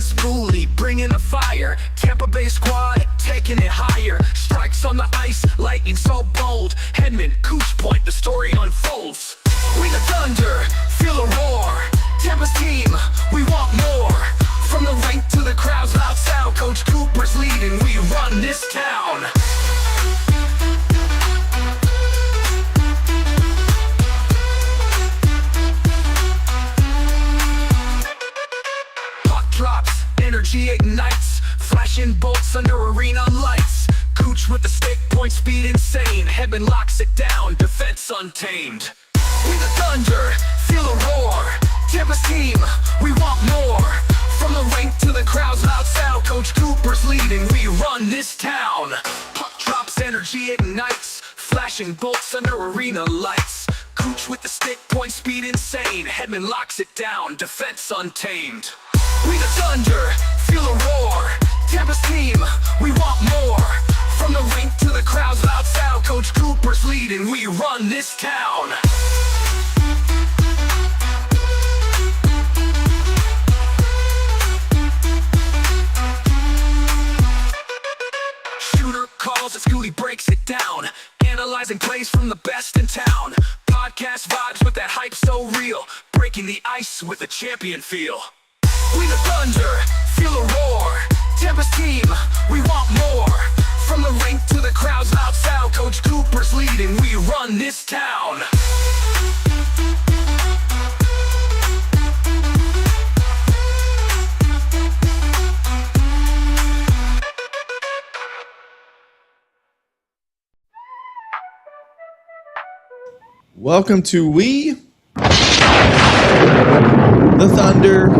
and Schooley bringing the fire. Tampa Bay squad taking it higher. Strikes on the ice, lightning so bold. Hedman, Cooch Point, the story unfolds. We the Thunder, feel a roar. Tampa's team, we want more. From the rink to the crowd's loud sound, Coach Cooper's leading, we run this town. Puck drops, energy ignites, flashing bolts under arena lights. Cooch with the stick, point speed insane. Hedman locks it down, defense untamed. We the Thunder, feel a roar. Tampa's team, we want more. From the rink to the crowd's loud sound, Coach Cooper's leading, we run this town. Puck drops, energy ignites, flashing bolts under arena lights. Cooch with the stick, point speed insane. Hedman locks it down, defense untamed. We the Thunder, feel a roar. Tampa's team, we want more. From the rink to the crowd's loud sound, Coach Cooper's leading, we run this town. Shooter calls and Schooley breaks it down, analyzing plays from the best in town. Podcast vibes with that hype so real, breaking the ice with a champion feel. We the Thunder, feel a roar. Tampa's team, we want more. From the rink to the crowd's loud sound, Coach Cooper's leading, we run this town. Welcome to We, the Thunder.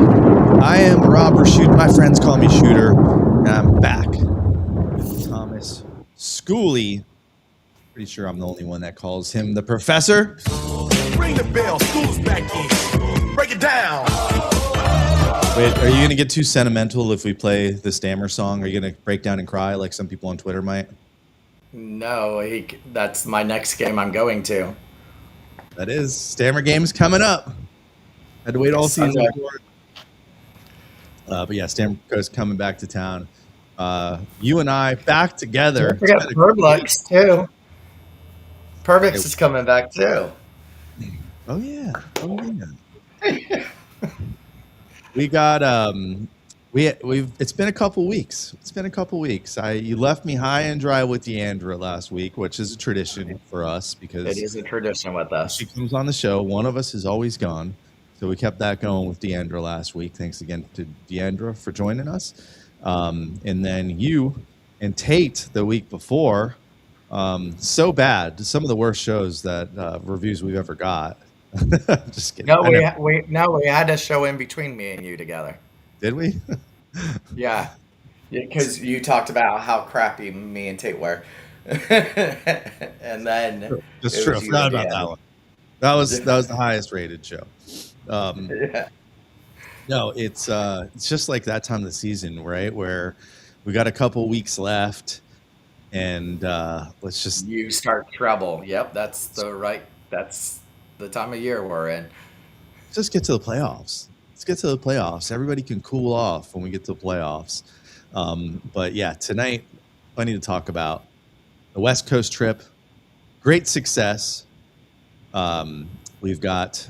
I am Robert Shooter. My friends call me Shooter, and I'm back with Thomas Schooley. Pretty sure I'm the only one that calls him the professor. Ring the bell, school's back in. Break it down. Wait, are you going to get too sentimental if we play the Stammer song? Are you going to break down and cry like some people on Twitter might? No, that's my next game I'm going to. That is. Stammer game's coming up. Had to wait all season for it. But yeah, Stammer's coming back to town. You and I back together. Don't forget Perblux too. Pervix is coming back too. Oh yeah. We got we've it's been a couple weeks. You left me high and dry with Deandra last week, which is a tradition for us because it is a tradition with us. She comes on the show. One of us is always gone. So we kept that going with Deandra last week. Thanks again to Deandra for joining us. And then you and Tate the week before. So bad. Some of the worst shows that reviews we've ever got. Just kidding. No, we had a show in between me and you together. Did we? Yeah. Because you talked about how crappy me and Tate were. And then that's true. I forgot about that one. That was the highest rated show. Yeah. No, it's just like that time of the season, right? Where we got a couple weeks left, and let's just you start trouble. Yep, that's the time of year we're in. Just get to the playoffs. Let's get to the playoffs. Everybody can cool off when we get to the playoffs. But yeah, tonight, plenty to talk about. The West Coast trip, great success. We've got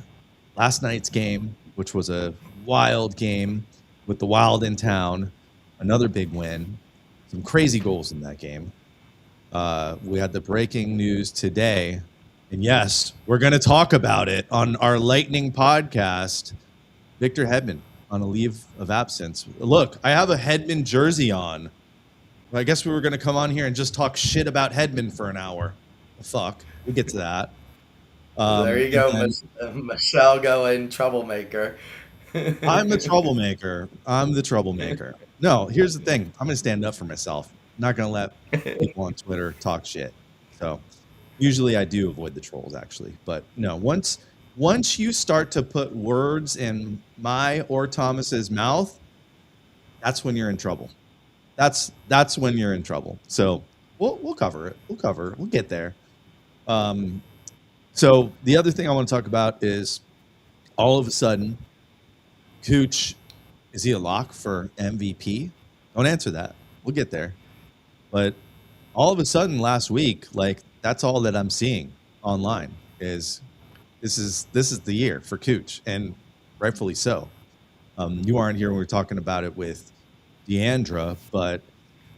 last night's game, which was a wild game with the Wild in town. Another big win. Some crazy goals in that game. We had the breaking news today. And yes, we're going to talk about it on our Lightning podcast. Victor Hedman on a leave of absence. Look, I have a Hedman jersey on. I guess we were going to come on here and just talk shit about Hedman for an hour. Well, fuck. We'll get to that. There you go, Michelle going troublemaker. I'm the troublemaker. No, here's the thing. I'm going to stand up for myself. I'm not going to let people on Twitter talk shit. So usually I do avoid the trolls, actually. But no, once you start to put words in my or Thomas's mouth, that's when you're in trouble. That's when you're in trouble. So we'll cover it. We'll get there. So the other thing I want to talk about is all of a sudden, Cooch Is he a lock for MVP? Don't answer that. We'll get there. But all of a sudden last week, like that's all that I'm seeing online is this is the year for Cooch, and rightfully so. You aren't here when we were talking about it with Deandra, but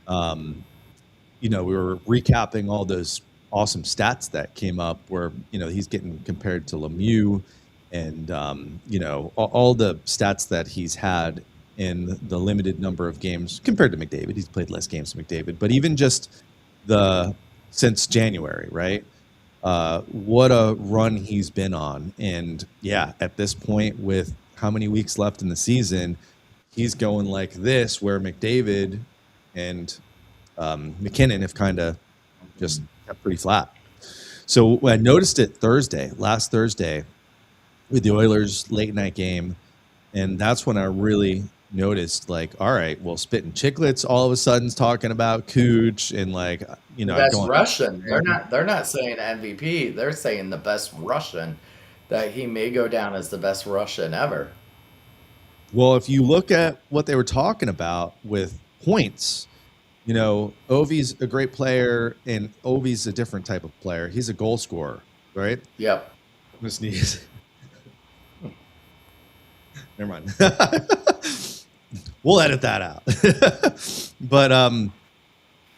we were recapping all those awesome stats that came up where he's getting compared to Lemieux, and all the stats that he's had in the limited number of games compared to McDavid. He's played less games than McDavid, but even just since January, right? What a run he's been on. And yeah, at this point, with how many weeks left in the season, he's going like this, where McDavid and McKinnon have kind of just kept pretty flat. So I noticed it last Thursday, with the Oilers late night game, and that's when I really noticed, like, all right, well, Spittin' Chicklets all of a sudden's talking about Cooch, and like, best Russian. They're not saying MVP. They're saying the best Russian, that he may go down as the best Russian ever. Well, if you look at what they were talking about with points, Ovi's a great player, and Ovi's a different type of player. He's a goal scorer, right? Yep. I'm gonna sneeze. Never mind. We'll edit that out. But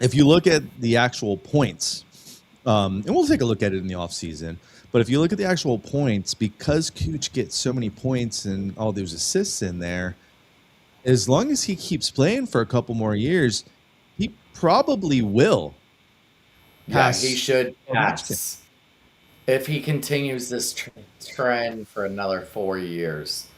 if you look at the actual points, and we'll take a look at it in the offseason, but if you look at the actual points, because Cooch gets so many points and all those assists in there, as long as he keeps playing for a couple more years, he probably will pass. Yeah, he should pass. If he continues this trend for another 4 years,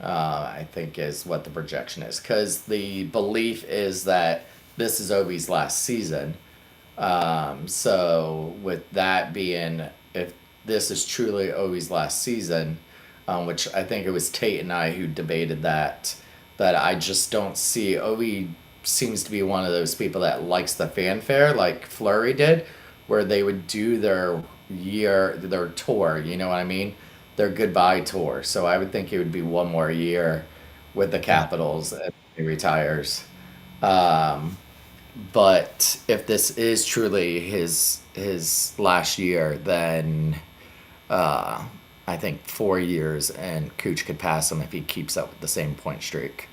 I think is what the projection is. Because the belief is that this is Ovi's last season. So with that being, if this is truly Ovi's last season, which I think it was Tate and I who debated that I just don't see. Ovi seems to be one of those people that likes the fanfare like Fleury did, where they would do their tour, you know what I mean? Their goodbye tour. So I would think it would be one more year with the Capitals and he retires. But if this is truly his last year, then I think 4 years and Cooch could pass him if he keeps up with the same point streak.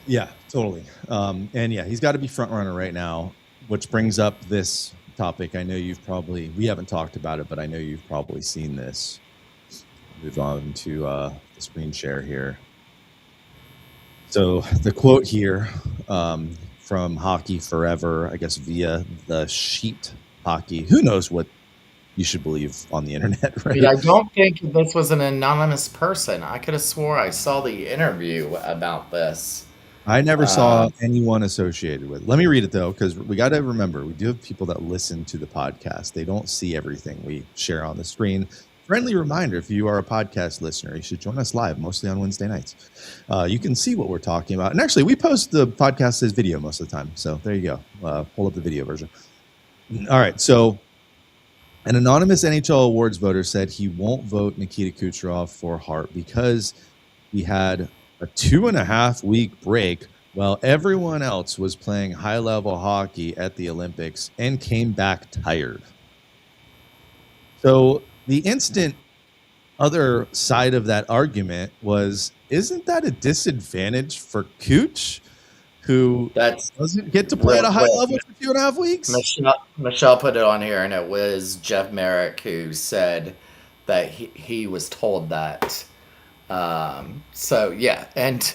Yeah, totally. And yeah, he's got to be front runner right now, which brings up this topic. I know we haven't talked about it, but I know you've probably seen this. Move on to the screen share here. So the quote here from Hockey Forever, I guess via the Sheet Hockey. Who knows what you should believe on the internet, right? I don't think this was an anonymous person. I could have swore I saw the interview about this. I never saw anyone associated with it. Let me read it, though, because we got to remember, we do have people that listen to the podcast. They don't see everything we share on the screen. Friendly reminder, if you are a podcast listener, you should join us live, mostly on Wednesday nights. You can see what we're talking about. And actually, we post the podcast as video most of the time. So there you go. Pull up the video version. All right. So an anonymous NHL awards voter said he won't vote Nikita Kucherov for Hart because he had a 2.5 week break while everyone else was playing high-level hockey at the Olympics and came back tired. So the instant other side of that argument was, isn't that a disadvantage for Cooch, who doesn't get to play at a high level for 2.5 weeks? Michelle put it on here, and it was Jeff Merrick who said that he was told that. So, yeah. And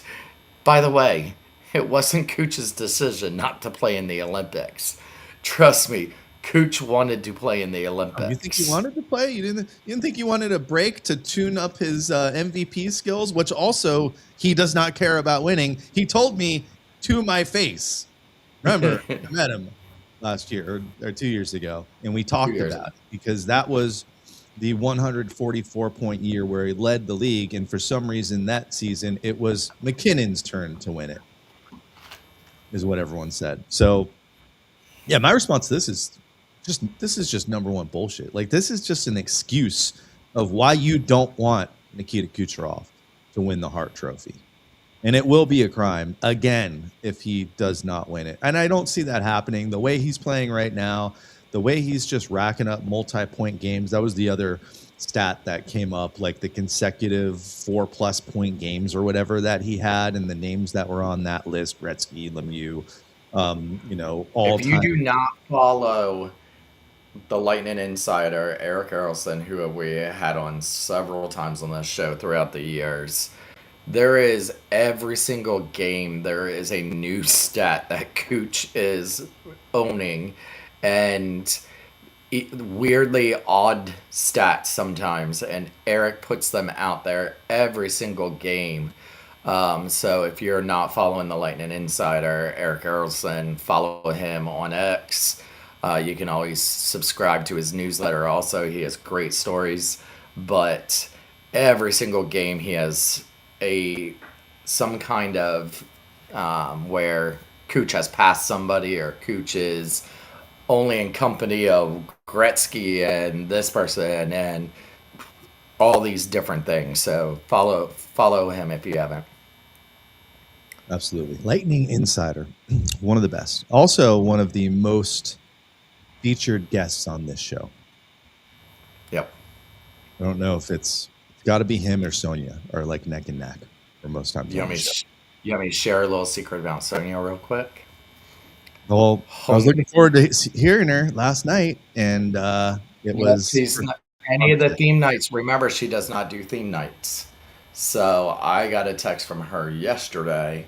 by the way, it wasn't Cooch's decision not to play in the Olympics. Trust me, Cooch wanted to play in the Olympics. You think he wanted to play? You didn't think he wanted a break to tune up his MVP skills, which also he does not care about winning. He told me to my face. Remember, I met him last year or 2 years ago, and we talked about it because that was the 144-point year where he led the league, and for some reason that season it was McKinnon's turn to win it, is what everyone said. So, yeah, my response to this is just number one bullshit. Like, this is just an excuse of why you don't want Nikita Kucherov. to win the Hart Trophy. And it will be a crime again if he does not win it. And I don't see that happening. The way he's playing right now, the way he's just racking up multi-point games. That was the other stat that came up, like the consecutive 4+ point games or whatever that he had, and the names that were on that list: Gretzky, Lemieux, all If you time. do not follow the Lightning Insider, Eric Erlson, who we had on several times on this show throughout the years, there is every single game, there is a new stat that Cooch is owning, and weirdly odd stats sometimes, and Eric puts them out there every single game. So if you're not following the Lightning Insider, Eric Erlson, follow him on X. You can always subscribe to his newsletter also. He has great stories, but every single game he has some kind of where Cooch has passed somebody, or Cooch is only in company of Gretzky and this person and all these different things. So follow him if you haven't. Absolutely. Lightning Insider, one of the best. Also, one of the most featured guests on this show. Yep. I don't know if it's got to be him or Sonia, or like neck and neck for most times. You want me to share a little secret about Sonia real quick? Well, I was looking forward to hearing her last night, and it was she's not, any of the theme nights. Remember, she does not do theme nights. So I got a text from her yesterday,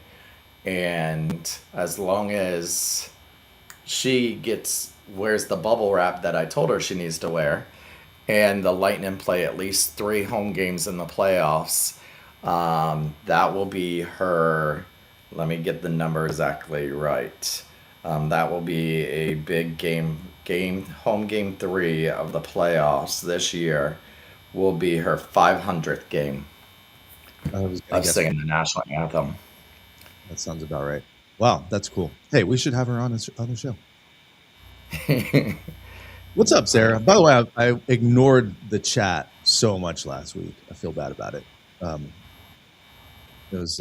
and as long as she wears the bubble wrap that I told her she needs to wear, and the Lightning play at least 3 home games in the playoffs, that will be her. Let me get the number exactly right. That will be a big home game 3 of the playoffs this year. Will be her 500th game of singing the national anthem. That sounds about right. Wow, that's cool. Hey, we should have her on the show. What's up, Sarah? By the way, I ignored the chat so much last week. I feel bad about it. It was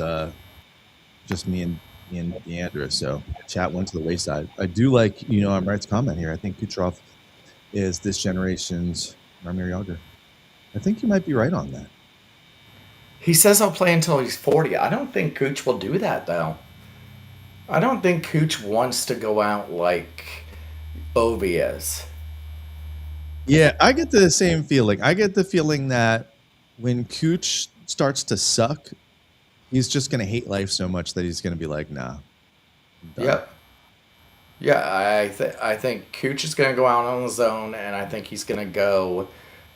just me and Deandra, so chat went to the wayside. I do like, I'm right's comment here. I think Kucherov is this generation's Jaromir Jagr. I think you might be right on that. He says he'll play until he's 40. I don't think Cooch will do that, though. I don't think Cooch wants to go out like Ovi is. Yeah, I get the same feeling. I get the feeling that when Cooch starts to suck, he's just going to hate life so much that he's going to be like, nah. Yep. Yeah, I think Cooch is going to go out on his own, and I think he's going to go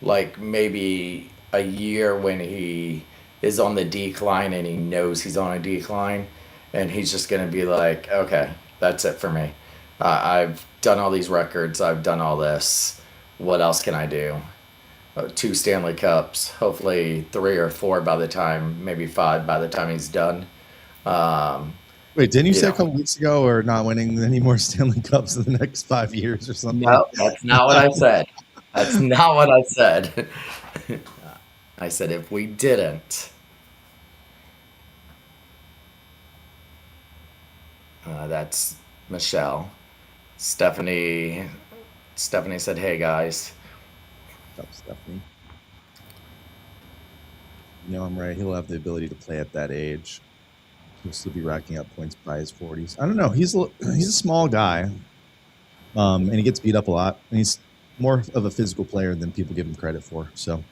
like maybe a year when he is on the decline and he knows he's on a decline, and he's just going to be like, okay, that's it for me. I've done all these records. I've done all this. What else can I do? 2 Stanley Cups, hopefully 3 or 4 by the time, maybe 5 by the time he's done. Wait, didn't you say a couple weeks ago we're not winning any more Stanley Cups in the next 5 years or something? No, that's not what I said. That's not what I said. I said if we didn't, that's Michelle. Stephanie said, "Hey guys." What's up, Stephanie? I'm right. He'll have the ability to play at that age. He'll still be racking up points by his 40s. I don't know. He's a small guy, and he gets beat up a lot. And he's more of a physical player than people give him credit for. So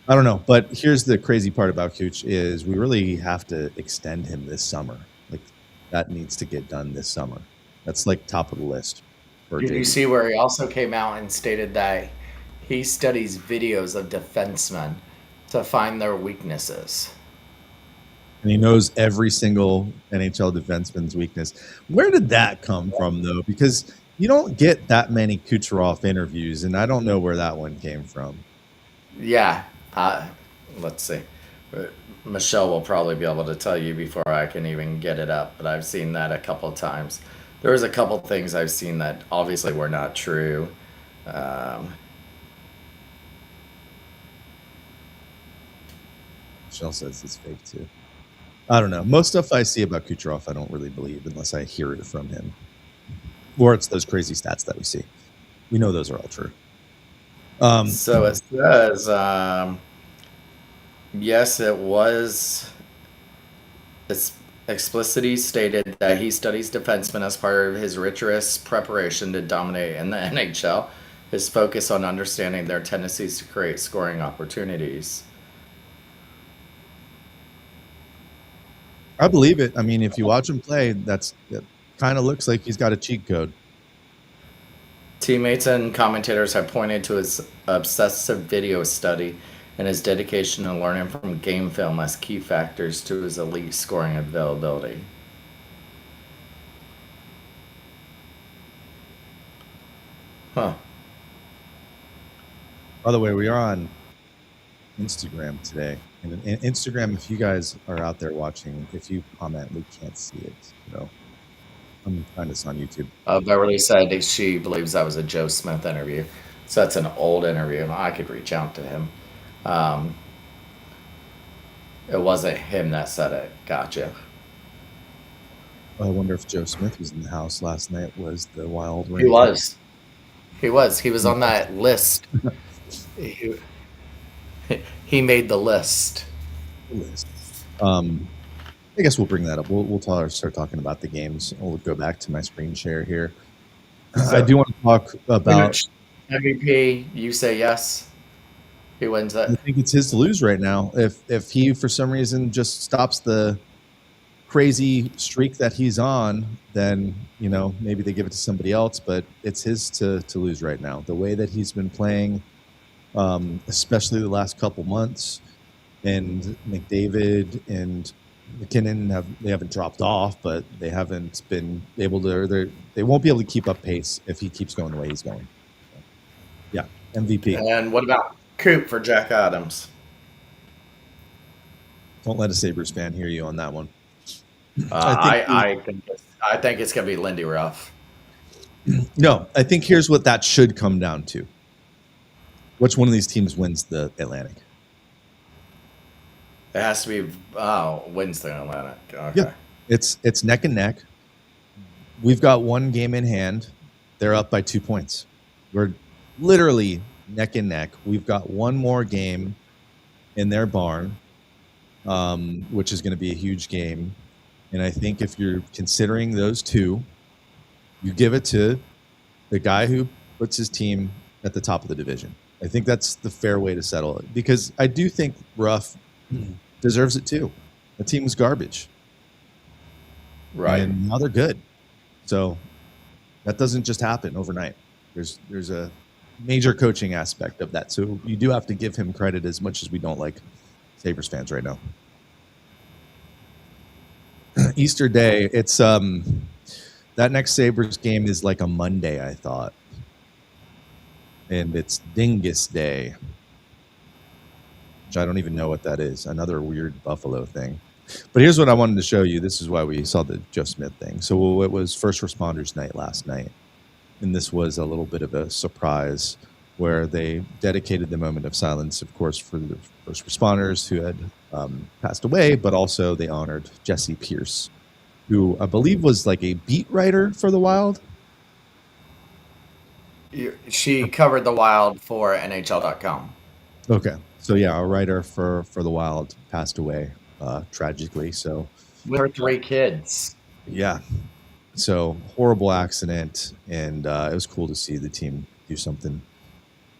I don't know. But here's the crazy part about Cooch is we really have to extend him this summer. Like that needs to get done this summer. That's like top of the list. Did you see where he also came out and stated that he studies videos of defensemen to find their weaknesses? And he knows every single NHL defenseman's weakness. Where did that come from, though? Because you don't get that many Kucherov interviews, and I don't know where that one came from. Yeah. Let's see. Michelle will probably be able to tell you before I can even get it up, but I've seen that a couple of times. There was a couple things I've seen that obviously were not true. Michelle says it's fake too. I don't know. Most stuff I see about Kucherov, I don't really believe unless I hear it from him, or it's those crazy stats that we see. We know those are all true. So it says, yes, it was. It's explicitly stated that he studies defensemen as part of his rigorous preparation to dominate in the NHL. His focus on understanding their tendencies to create scoring opportunities. I believe it. I mean, if you watch him play, it kind of looks like he's got a cheat code. Teammates and commentators have pointed to his obsessive video study and his dedication to learning from game film as key factors to his elite scoring availability. Huh. By the way, we are on Instagram today. And in Instagram, if you guys are out there watching, if you comment, we can't see it. So I'm find this on YouTube. Beverly said she believes that was a Joe Smith interview. So that's an old interview. I could reach out to him. It wasn't him that said it. Gotcha. I wonder if Joe Smith was in the house last night. Was the Wild? He was. He was. He was on that list. He made the list. I guess we'll bring that up. We'll start talking about the games. We'll go back to my screen share here. So, I do want to talk about MVP. You say yes. He wins I it. think it's his to lose right now. If he for some reason just stops the crazy streak that he's on, then maybe they give it to somebody else. But it's his to lose right now. The way that he's been playing, especially the last couple months, and McDavid and McKinnon haven't dropped off, but they haven't been able to. They won't be able to keep up pace if he keeps going the way he's going. Yeah, MVP. And what about Coop for Jack Adams? Don't let a Sabres fan hear you on that one. I think it's gonna be Lindy Ruff. No, I think here's what that should come down to. Which one of these teams wins the Atlantic? It has to be wins the Atlantic. Okay. Yeah, it's neck and neck. We've got one game in hand. They're up by 2 points. We're literally neck and neck. We've got one more game in their barn, which is going to be a huge game. And I think if you're considering those two, you give it to the guy who puts his team at the top of the division. I think that's the fair way to settle it, because I do think Ruff deserves it too. The team was garbage. Right. And now they're good. So that doesn't just happen overnight. There's a major coaching aspect of that. So you do have to give him credit, as much as we don't like Sabres fans right now. Easter Day, it's that next Sabres game is like a Monday, I thought. And it's Dingus Day, which I don't even know what that is. Another weird Buffalo thing. But here's what I wanted to show you. This is why we saw the Joe Smith thing. So it was First Responders Night last night. And this was a little bit of a surprise, where they dedicated the moment of silence, of course, for the first responders who had passed away, but also they honored Jesse Pierce, who I believe was like a beat writer for the Wild. She covered the Wild for NHL.com. Okay. So yeah, a writer for the Wild passed away tragically. So with her 3 kids. Yeah. So horrible accident, and it was cool to see the team do something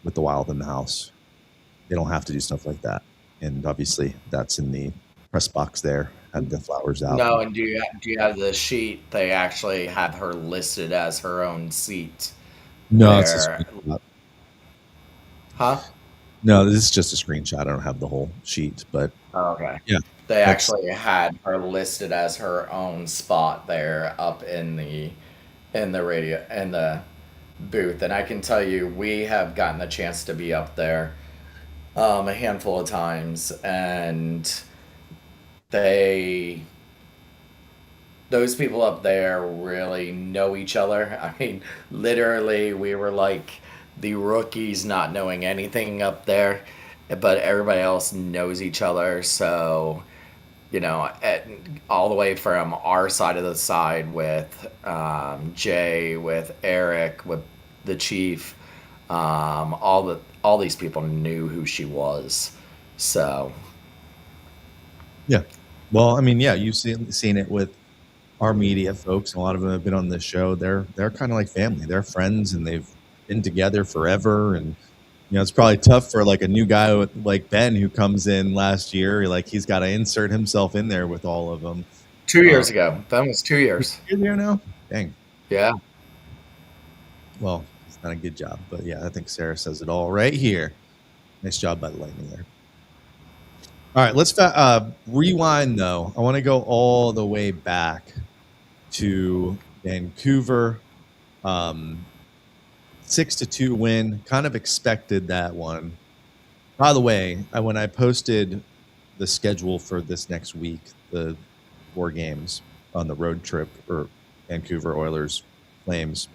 with the Wild in the house. They don't have to do stuff like that, and obviously that's in the press box there. Had the flowers out. No, and do you have the sheet? They actually have her listed as her own seat. No, it's a screenshot. Huh? No, this is just a screenshot. I don't have the whole sheet, but okay. Yeah, they actually had her listed as her own spot there up in the booth. And I can tell you, we have gotten the chance to be up there a handful of times, and those people up there really know each other. I mean, literally, we were like the rookies not knowing anything up there. but everybody else knows each other. So, all the way from our side of the side with Jay, with Eric, with the chief, all these people knew who she was. So, Yeah. Well, I mean, yeah, you've seen it with our media folks. A lot of them have been on this show. They're kind of like family. They're friends, and they've been together forever. And it's probably tough for like a new guy like Ben who comes in last year. Like he's got to insert himself in there with all of them. 2 years ago, Ben was 2 years. You're there now. Dang. Yeah. Well, it's not a good job, but yeah, I think Sarah says it all right here. Nice job by the Lightning there. All right, let's rewind, though. I want to go all the way back to Vancouver. 6-2 win. Kind of expected that one. By the way, when I posted the schedule for this next week, the 4 games on the road trip, or Vancouver Oilers Flames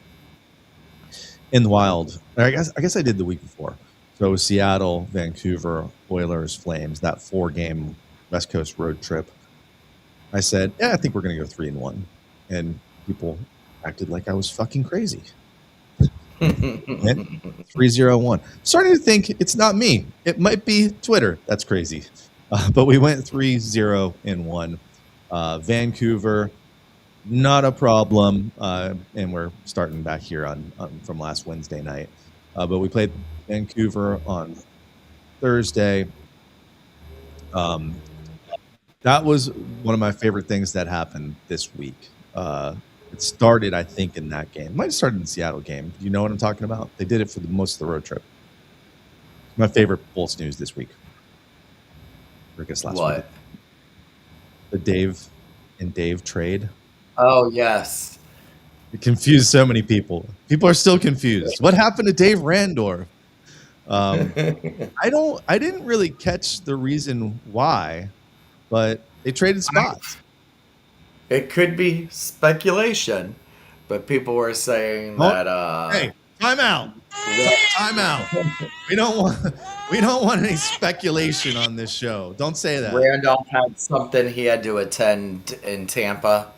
in the Wild. I guess I did the week before. So it was Seattle, Vancouver, Oilers, Flames, that 4-game West Coast road trip. I said, yeah, I think we're going to go 3-1. And people acted like I was fucking crazy. 3-0-1. Starting to think it's not me. It might be Twitter. That's crazy. But we went 3-0-1. Vancouver, not a problem. And we're starting back here on from last Wednesday night. But we played Vancouver on Thursday. That was one of my favorite things that happened this week. It started, I think, in that game. It might have started in the Seattle game. Do you know what I'm talking about? They did it for most of the road trip. My favorite Bolts news this week. Or I guess last week. The Dave trade. Oh, yes. It confused so many people. People are still confused. What happened to Dave Randorf? I didn't really catch the reason why, but they traded spots. It could be speculation, but people were saying that. Hey, time out! Time out! We don't want any speculation on this show. Don't say that. Randolph had something he had to attend in Tampa,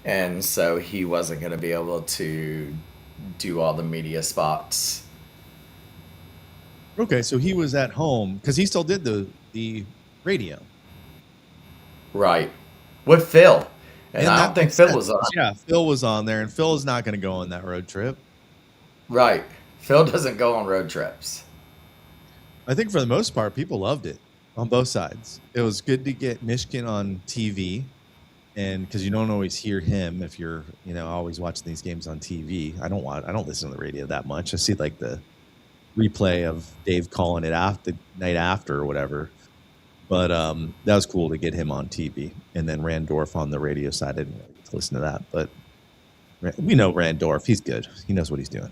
and so he wasn't going to be able to do all the media spots. Okay, so he was at home because he still did the radio. Right. With Phil. And I don't think Phil was on. Yeah, Phil was on there, and Phil is not going to go on that road trip. Right. Phil doesn't go on road trips. I think for the most part, people loved it on both sides. It was good to get Michigan on TV, and because you don't always hear him if you're always watching these games on TV. I don't listen to the radio that much. I see like the replay of Dave calling it after the night after or whatever. But that was cool to get him on TV. And then Randorf on the radio side. I didn't really get to listen to that. But we know Randorf. He's good. He knows what he's doing.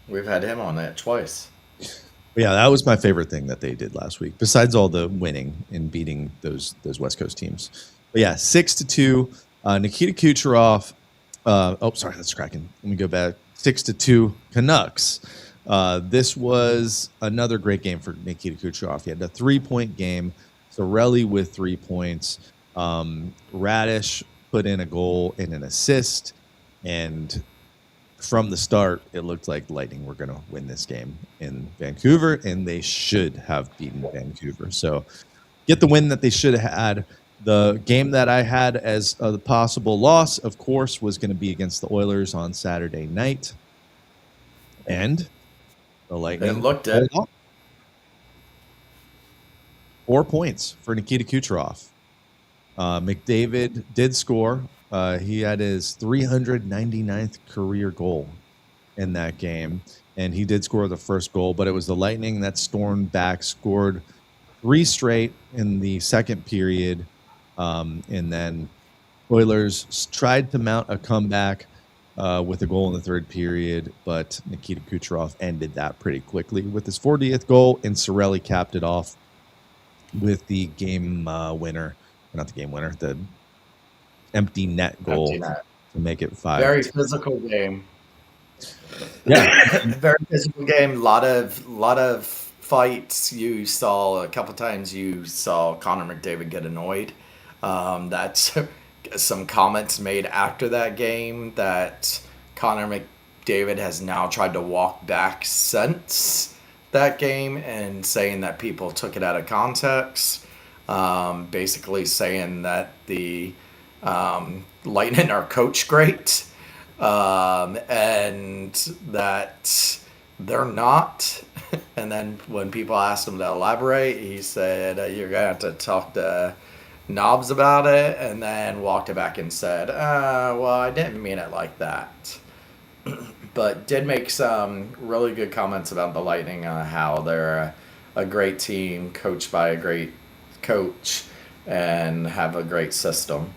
We've had him on that twice. But yeah, that was my favorite thing that they did last week, besides all the winning and beating those West Coast teams. But yeah, 6-2. Nikita Kucherov. Sorry, that's cracking. Let me go back. 6-2 Canucks. This was another great game for Nikita Kucherov. He had a 3-point game. Sorelli with 3 points. Radish put in a goal and an assist. And from the start, it looked like Lightning were going to win this game in Vancouver, and they should have beaten Vancouver. So get the win that they should have had. The game that I had as a possible loss, of course, was going to be against the Oilers on Saturday night. And the Lightning. It looked it. 4 points for Nikita Kucherov. McDavid did score. He had his 399th career goal in that game, and he did score the first goal, but it was the Lightning that stormed back, scored 3 straight in the second period, and then Oilers tried to mount a comeback with a goal in the third period, but Nikita Kucherov ended that pretty quickly with his 40th goal, and Sorelli capped it off with the game winner. Not the game winner, the empty net goal to make it 5. Very physical game. Yeah. Very physical game. A lot of fights. You saw a couple times you saw Connor McDavid get annoyed. That's some comments made after that game that Connor McDavid has now tried to walk back since that game and saying that people took it out of context. Basically saying that the Lightning are coach great, and that they're not. And then when people asked him to elaborate, he said, "You're gonna have to talk to Knobs about it," and then walked it back and said, "Well, I didn't mean it like that." But did make some really good comments about the Lightning on how they're a great team, coached by a great coach, and have a great system,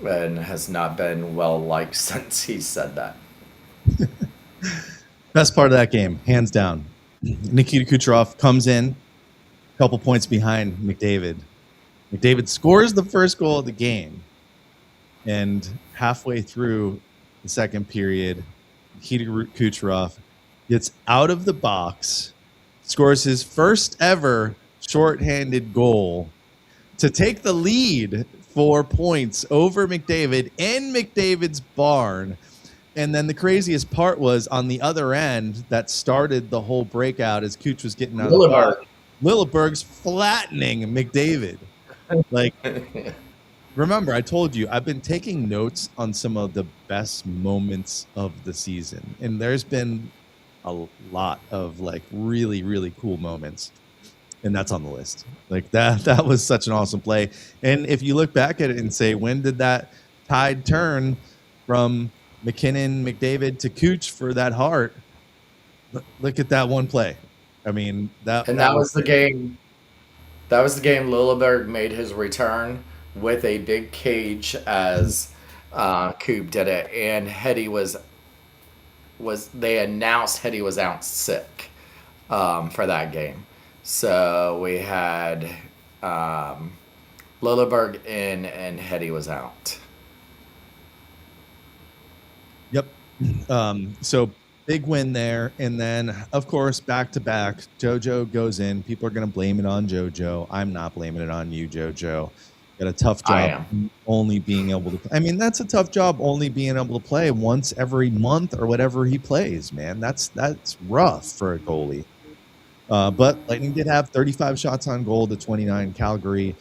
and has not been well liked since he said that. Best part of that game, hands down. Nikita Kucherov comes in, a couple points behind McDavid. McDavid scores the first goal of the game, and halfway through the second period, Nikita Kucherov gets out of the box, scores his first ever shorthanded goal to take the lead 4 points over McDavid in McDavid's barn. And then the craziest part was on the other end that started the whole breakout as Cooch was getting out of the box. Lilleberg's flattening McDavid. Like, remember, I told you, I've been taking notes on some of the best moments of the season. And there's been a lot of like really, really cool moments. And that's on the list. Like that was such an awesome play. And if you look back at it and say, when did that tide turn from McKinnon, McDavid to Cooch for that Hart? Look at that one play. I mean, that was the game. That was the game Lilleberg made his return with a big cage as Coop did it, and Hetty was they announced Hetty was out sick for that game. So we had Lilleberg in and Hetty was out. Yep. So big win there. And then, of course, back to back, JoJo goes in. People are going to blame it on JoJo. I'm not blaming it on you, JoJo. Got a tough job only being able to. I mean, that's a tough job only being able to play once every month or whatever he plays, man. That's rough for a goalie. But Lightning did have 35 shots on goal to 29. Calgary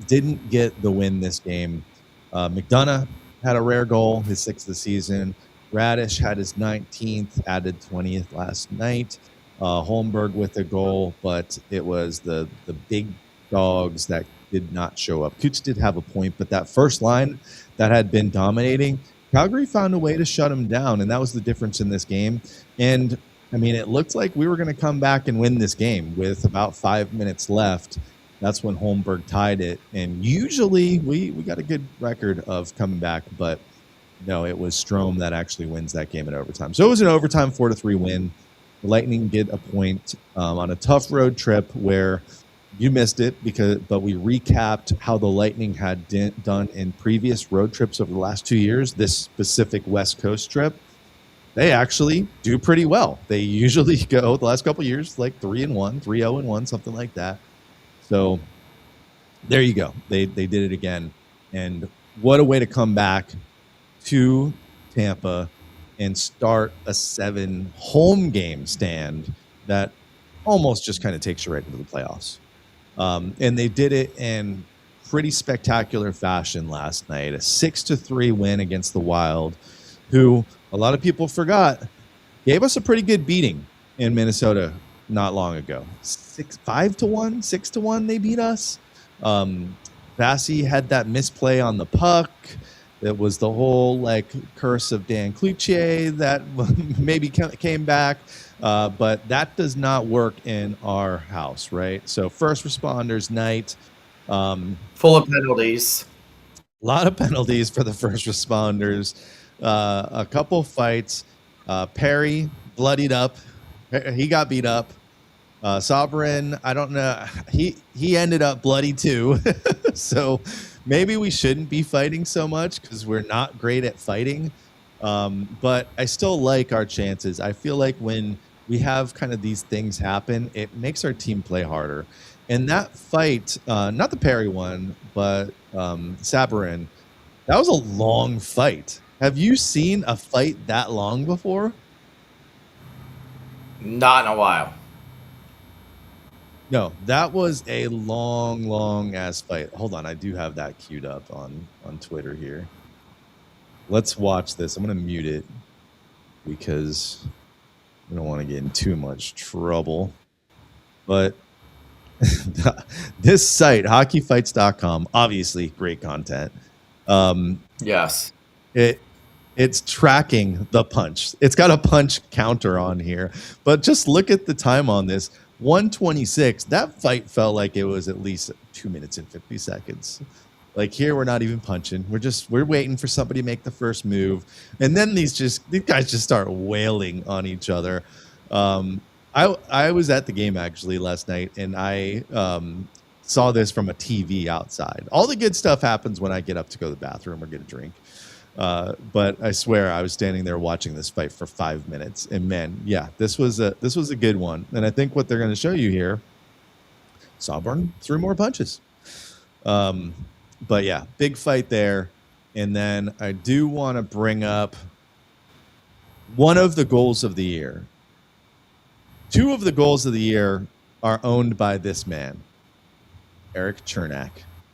didn't get the win this game. McDonough had a rare goal, his 6th of the season. Radish had his 19th, added 20th last night. Holmberg with a goal, but it was the big dogs that did not show up. Cooch did have a point, but that first line that had been dominating, Calgary found a way to shut him down, and that was the difference in this game. And I mean, it looked like we were going to come back and win this game with about 5 minutes left. That's when Holmberg tied it. And usually we got a good record of coming back, but no, it was Strome that actually wins that game in overtime. So it was an overtime 4-3 win. The Lightning get a point on a tough road trip where you missed it, but we recapped how the Lightning had done in previous road trips over the last 2 years. This specific West Coast trip, they actually do pretty well. They usually go the last couple of years like 3-1, 3-0-1, something like that. So there you go. They did it again. And what a way to come back to Tampa and start a 7 home game stand that almost just kind of takes you right into the playoffs. And they did it in pretty spectacular fashion last night. A 6-3 win against the Wild, who a lot of people forgot gave us a pretty good beating in Minnesota not long ago. 5-1, 6-1, they beat us. Vasi had that misplay on the puck. It was the whole like curse of Dan Cloutier that maybe came back, but that does not work in our house, right? So first responders night, full of penalties. A lot of penalties for the first responders. A couple fights. Perry bloodied up. He got beat up. Sabrin, I don't know. He ended up bloody too. So maybe we shouldn't be fighting so much because we're not great at fighting. But I still like our chances. I feel like when we have kind of these things happen, it makes our team play harder. And that fight, not the Perry one, but Sabarin, that was a long fight. Have you seen a fight that long before? Not in a while. No, that was a long ass fight. Hold on, I do have that queued up on Twitter here. Let's watch this. I'm gonna mute it because we don't want to get in too much trouble. But this site, hockeyfights.com, obviously great content. Yes. It's tracking the punch. It's got a punch counter on here, but just look at the time on this. 126. That fight felt like it was at least 2 minutes and 50 seconds. Like here, we're not even punching. We're waiting for somebody to make the first move, and then these guys just start wailing on each other. I was at the game actually last night, and I saw this from a TV outside. All the good stuff happens when I get up to go to the bathroom or get a drink. But I swear I was standing there watching this fight for 5 minutes, and man, yeah, this was a good one. And I think what they're going to show you here, Sauburn threw more punches. But yeah, big fight there. And then I do want to bring up one of the goals of the year. 2 of the goals of the year are owned by this man, Eric Chernak.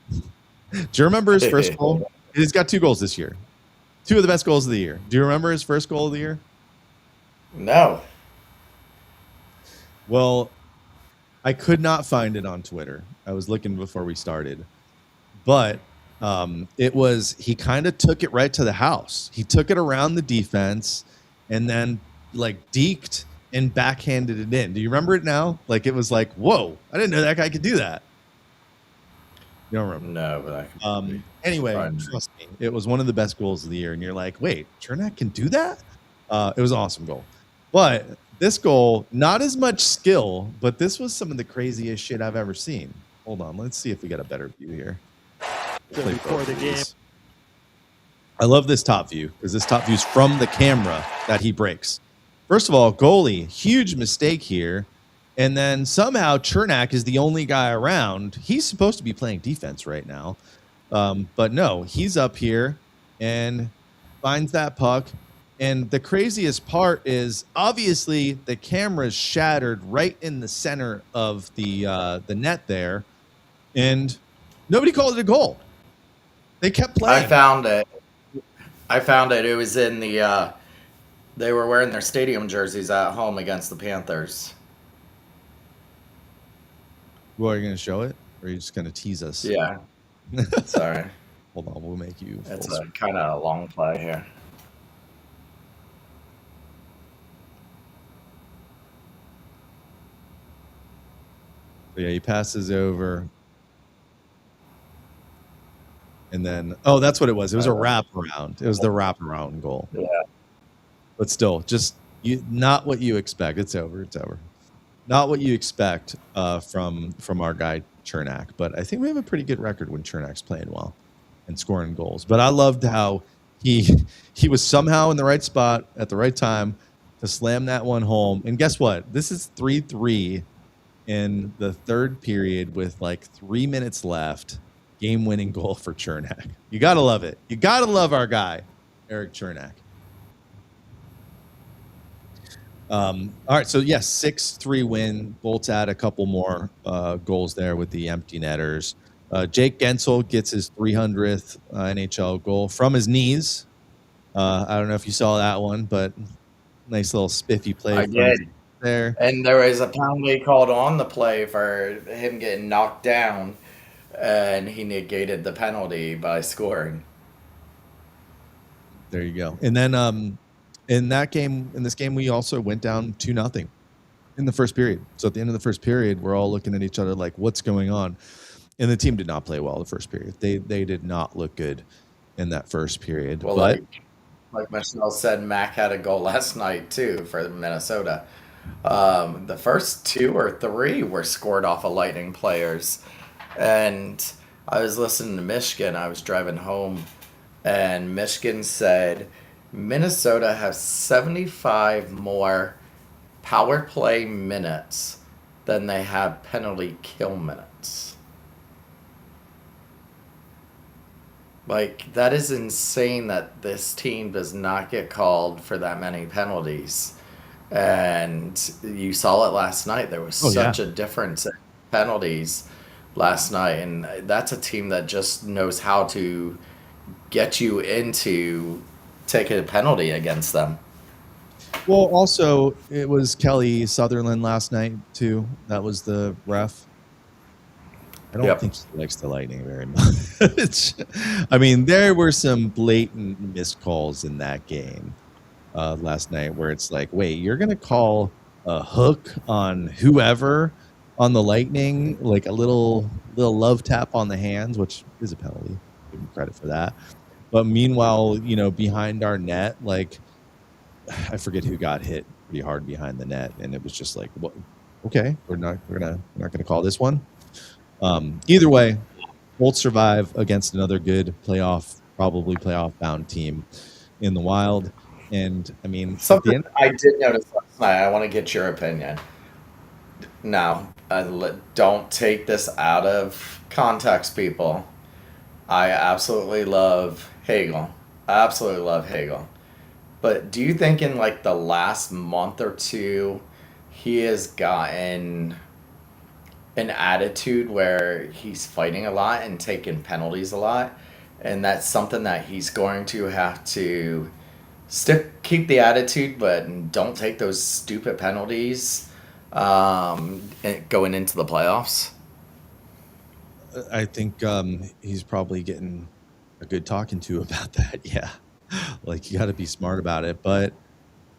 Do you remember his first goal? He's got 2 goals this year. 2 of the best goals of the year. Do you remember his first goal of the year? No. Well, I could not find it on Twitter. I was looking before we started. But it was, he kind of took it right to the house. He took it around the defense and then like deked and backhanded it in. Do you remember it now? Like it was like, whoa, I didn't know that guy could do that. You don't remember? No, but I can anyway, trust me, it was one of the best goals of the year. And you're like, wait, Chernak can do that? It was an awesome goal. But this goal, not as much skill, but this was some of the craziest shit I've ever seen. Hold on, let's see if we got a better view here. Before the game. I love this top view because this top view is from the camera that he breaks. First of all, goalie, huge mistake here. And then somehow Chernak is the only guy around. He's supposed to be playing defense right now. But no, he's up here and finds that puck. And the craziest part is obviously the camera's shattered right in the center of the net there. And nobody called it a goal. They kept playing. I found it. It was in the they were wearing their stadium jerseys at home against the Panthers. Well, are you going to show it? Or are you just going to tease us? Yeah. Sorry. Hold on, we'll make you. It's a kind of a long play here. Yeah, he passes over. And then, oh, that's what it was. It was a wraparound. It was the wraparound goal. Yeah. But still, just not what you expect. It's over. It's over. Not what you expect from our guy Chernak. But I think we have a pretty good record when Chernak's playing well and scoring goals. But I loved how he was somehow in the right spot at the right time to slam that one home. And guess what? This is 3-3 in the third period with like 3 minutes left. Game-winning goal for Chernak. You got to love it. You got to love our guy, Eric Chernak. All right, so yes, 6-3 win. Bolts add a couple more goals there with the empty netters. Jake Gensel gets his 300th NHL goal from his knees. I don't know if you saw that one, but nice little spiffy play. I did. There. And there was a penalty called on the play for him getting knocked down, and he negated the penalty by scoring. There you go. And then in this game, we also went down 2-0 in the first period. So at the end of the first period, we're all looking at each other like, what's going on? And the team did not play well the first period. They did not look good in that first period. Well, but like Michelle said, Mac had a goal last night too for Minnesota. The first 2 or 3 were scored off of Lightning players. And I was listening to Michigan. I was driving home, and Michigan said Minnesota has 75 more power play minutes than they have penalty kill minutes. Like, that is insane that this team does not get called for that many penalties. And you saw it last night. There was such a difference in penalties last night. And that's a team that just knows how to get you into taking a penalty against them. Well, also, it was Kelly Sutherland last night, too. That was the ref. I don't think he likes the Lightning very much. I mean, there were some blatant missed calls in that game last night where it's like, wait, you're going to call a hook on whoever on the Lightning, like a little love tap on the hands, which is a penalty. Give him credit for that. But meanwhile, behind our net, like, I forget who got hit pretty hard behind the net, and it was just like, well, okay, we're not gonna call this one. Either way, Bolts survive against another good probably playoff bound team in the Wild. And I mean, something I did notice last night. I want to get your opinion. Now, don't take this out of context, people. I absolutely love Hagel. But do you think in like the last month or two, he has gotten an attitude where he's fighting a lot and taking penalties a lot, and that's something that he's going to have to keep the attitude, but don't take those stupid penalties going into the playoffs? I think he's probably getting a good talking to about that. Yeah, like you got to be smart about it, but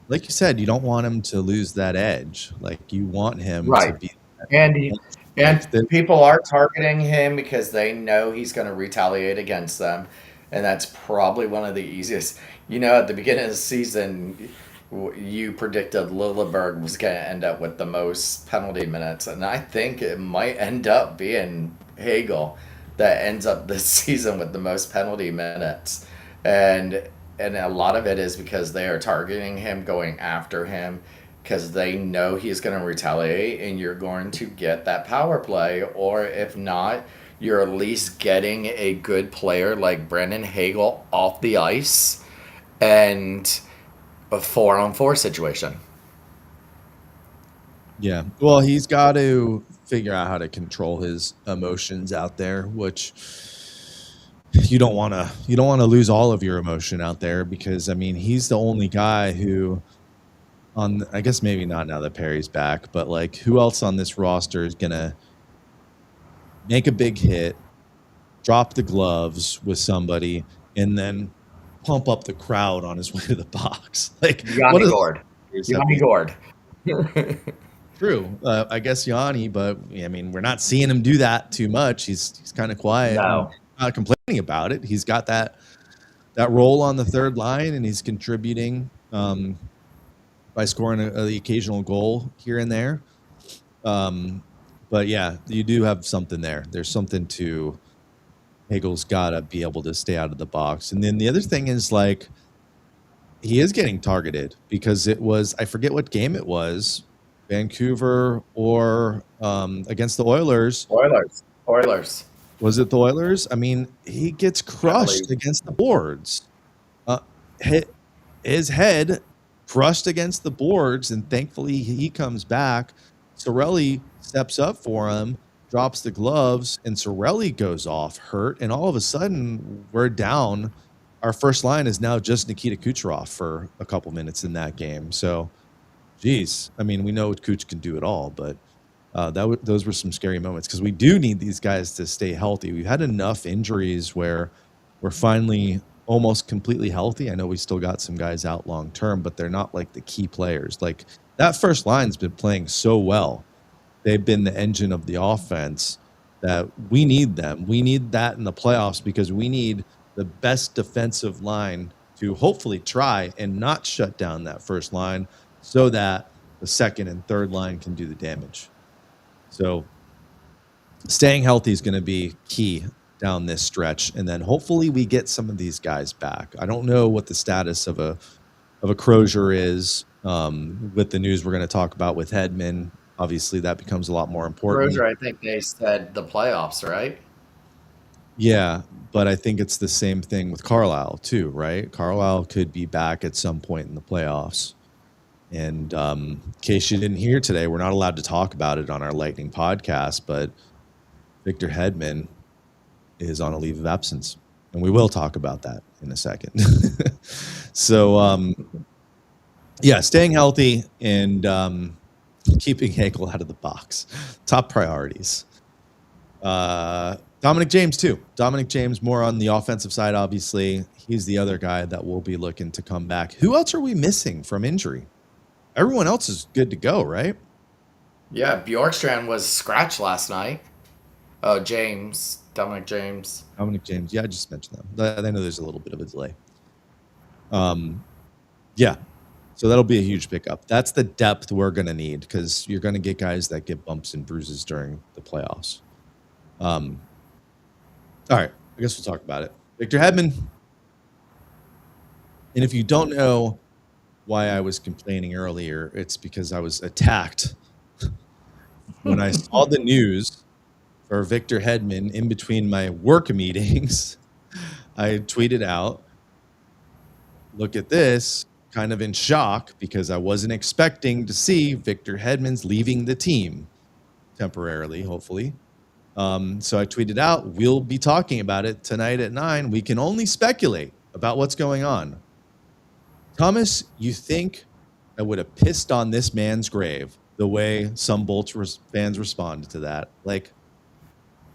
like you said, you don't want him to lose that edge. Like you want him to be. And people are targeting him because they know he's going to retaliate against them. And that's probably one of the easiest. At the beginning of the season, you predicted Lilleberg was going to end up with the most penalty minutes. And I think it might end up being Hagel that ends up this season with the most penalty minutes. And a lot of it is because they are targeting him, going after him, because they know he's going to retaliate, and you're going to get that power play. Or if not, you're at least getting a good player like Brandon Hagel off the ice and a 4-on-4 situation. Yeah. Well, he's got to figure out how to control his emotions out there, which you don't want to lose all of your emotion out there, because I mean, he's the only guy who I guess maybe not now that Perry's back, but like who else on this roster is going to make a big hit, drop the gloves with somebody, and then pump up the crowd on his way to the box? Like Yanni Gord. True. I guess Yanni, but I mean, we're not seeing him do that too much. He's kind of quiet. No. Not complaining about it. He's got that role on the third line, and he's contributing by scoring the occasional goal here and there. But yeah, you do have something there. There's something to Hagel's got to be able to stay out of the box. And then the other thing is, like, he is getting targeted because it was, I forget what game it was, Vancouver or against the Oilers. Oilers. Was it the Oilers? I mean, he gets crushed against the boards. His head crushed against the boards, and thankfully he comes back. Sorelli steps up for him, drops the gloves, and Sorelli goes off hurt, and all of a sudden we're down. Our first line is now just Nikita Kucherov for a couple minutes in that game. So, geez, I mean, we know Kuch can do it all, but those were some scary moments because we do need these guys to stay healthy. We've had enough injuries where we're finally almost completely healthy. I know we still got some guys out long term, but they're not like the key players. Like that first line's been playing so well. They've been the engine of the offense that we need them. We need that in the playoffs because we need the best defensive line to hopefully try and not shut down that first line so that the second and third line can do the damage. So staying healthy is going to be key down this stretch, and then hopefully we get some of these guys back. I don't know what the status of a Crozier is with the news we're going to talk about with Hedman. Obviously, that becomes a lot more important. Roser, I think they said the playoffs, right? Yeah, but I think it's the same thing with Carlisle too, right? Carlisle could be back at some point in the playoffs. And in case you didn't hear today, we're not allowed to talk about it on our Lightning podcast, but Victor Hedman is on a leave of absence. And we will talk about that in a second. So, yeah, staying healthy and keeping Hagel out of the box. Top priorities. Dominic James, too. Dominic James, more on the offensive side, obviously. He's the other guy that will be looking to come back. Who else are we missing from injury? Everyone else is good to go, right? Yeah, Bjorkstrand was scratched last night. Oh, Dominic James. Dominic James. Yeah, I just mentioned them. I know there's a little bit of a delay. Yeah. So that'll be a huge pickup. That's the depth we're going to need because you're going to get guys that get bumps and bruises during the playoffs. All right. I guess we'll talk about it. Victor Hedman. And if you don't know why I was complaining earlier, it's because I was attacked when I saw the news for Victor Hedman in between my work meetings. I tweeted out, look at this, kind of in shock because I wasn't expecting to see Victor Hedman's leaving the team temporarily, hopefully. So I tweeted out, we'll be talking about it tonight at 9. We can only speculate about what's going on. Thomas, you think I would have pissed on this man's grave the way some Bolts fans responded to that? Like,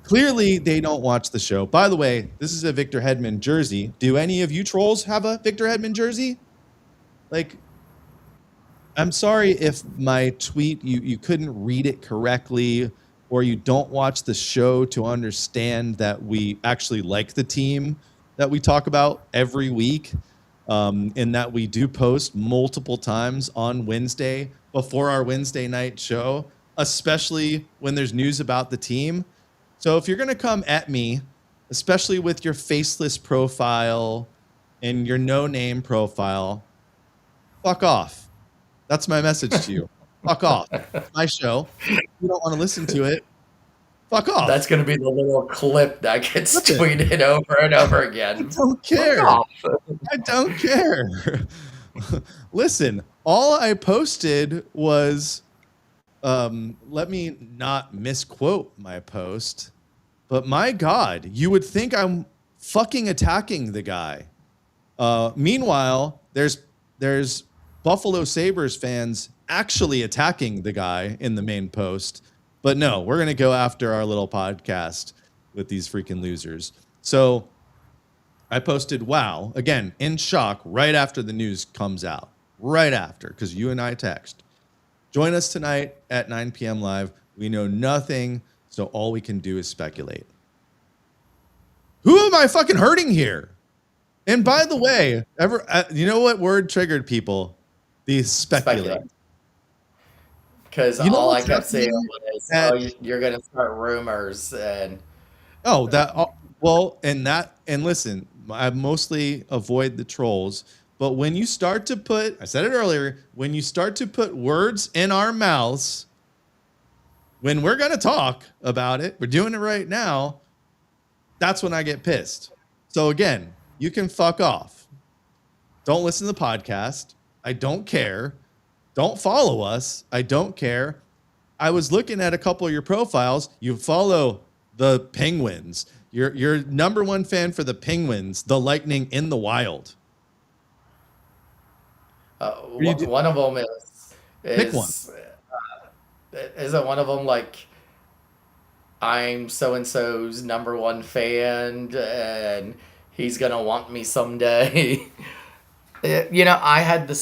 clearly they don't watch the show. By the way, this is a Victor Hedman jersey. Do any of you trolls have a Victor Hedman jersey? Like, I'm sorry if my tweet, you couldn't read it correctly, or you don't watch the show to understand that we actually like the team that we talk about every week, and that we do post multiple times on Wednesday before our Wednesday night show, especially when there's news about the team. So if you're going to come at me, especially with your faceless profile and your no-name profile, fuck off. That's my message to you. Fuck off. It's my show. If you don't want to listen to it, fuck off. That's going to be the little clip that gets tweeted over and over again. I don't care. I don't care. Listen, all I posted was, let me not misquote my post, but my God, you would think I'm fucking attacking the guy. Meanwhile, there's Buffalo Sabres fans actually attacking the guy in the main post. But no, we're going to go after our little podcast with these freaking losers. So I posted, wow, again, in shock, right after the news comes out. Right after, because you and I text. Join us tonight at 9 p.m. live. We know nothing, so all we can do is speculate. Who am I fucking hurting here? And by the way, you know what word triggered people? These speculate. Because all I kept saying was, you're going to start rumors. And and listen, I mostly avoid the trolls. But when you start to put, I said it earlier, when you start to put words in our mouths, when we're going to talk about it, we're doing it right now, that's when I get pissed. So again, you can fuck off. Don't listen to the podcast. I don't care. Don't follow us. I don't care. I was looking at a couple of your profiles. You follow the Penguins. You're number one fan for the Penguins, the Lightning in the Wild. One of them is pick one. Isn't one of them like, I'm so-and-so's number one fan and he's going to want me someday? You know, I had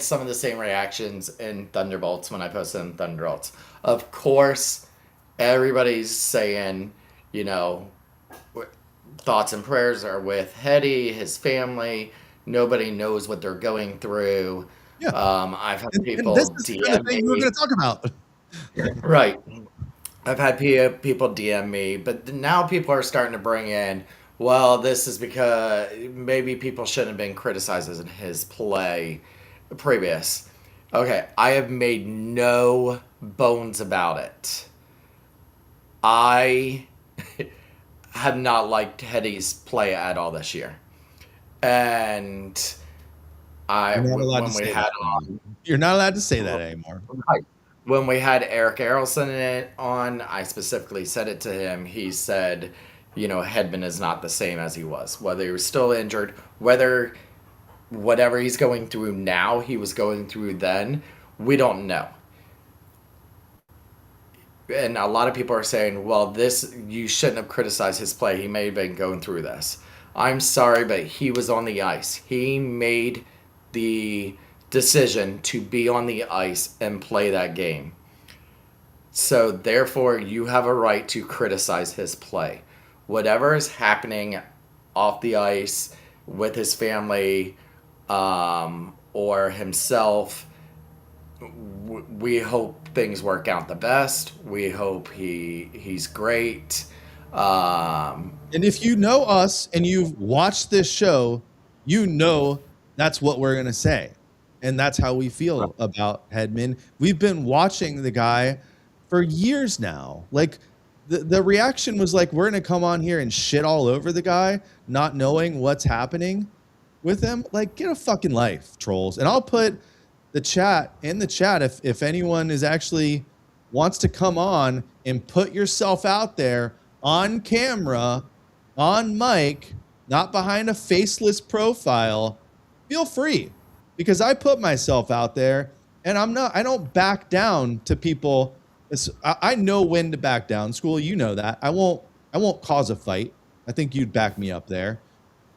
some of the same reactions in Thunderbolts when I posted in Thunderbolts. Of course, everybody's saying, you know, thoughts and prayers are with Hetty, his family. Nobody knows what they're going through. Yeah. I've had people this is DM the thing me. we're going to talk about. Right. I've had people DM me, but now people are starting to bring in, well, this is because maybe people shouldn't have been criticizing his play previous. Okay, I have made no bones about it. I have not liked Hetty's play at all this year. And You're not allowed to when we say had that anymore. You're not allowed to say that on anymore. right. When we had Eric Errolson on, I specifically said it to him. He said, Hedman is not the same as he was. Whether he was still injured, whether whatever he's going through now, he was going through then, we don't know. And a lot of people are saying, well, this, you shouldn't have criticized his play. He may have been going through this. I'm sorry, but he was on the ice. He made the decision to be on the ice and play that game. So therefore, you have a right to criticize his play. Whatever is happening off the ice with his family, or himself, we hope things work out the best. We hope he's great. And if you know us and you've watched this show, you know that's what we're going to say. And that's how we feel about Hedman. We've been watching the guy for years now. Like, the reaction was like, we're going to come on here and shit all over the guy, not knowing what's happening with him. Like, get a fucking life, trolls. And I'll put the chat in the chat if anyone is actually wants to come on and put yourself out there on camera, on mic, not behind a faceless profile. Feel free, because I put myself out there, and I don't back down to people. I know when to back down. School, you know that. I won't cause a fight. I think you'd back me up there.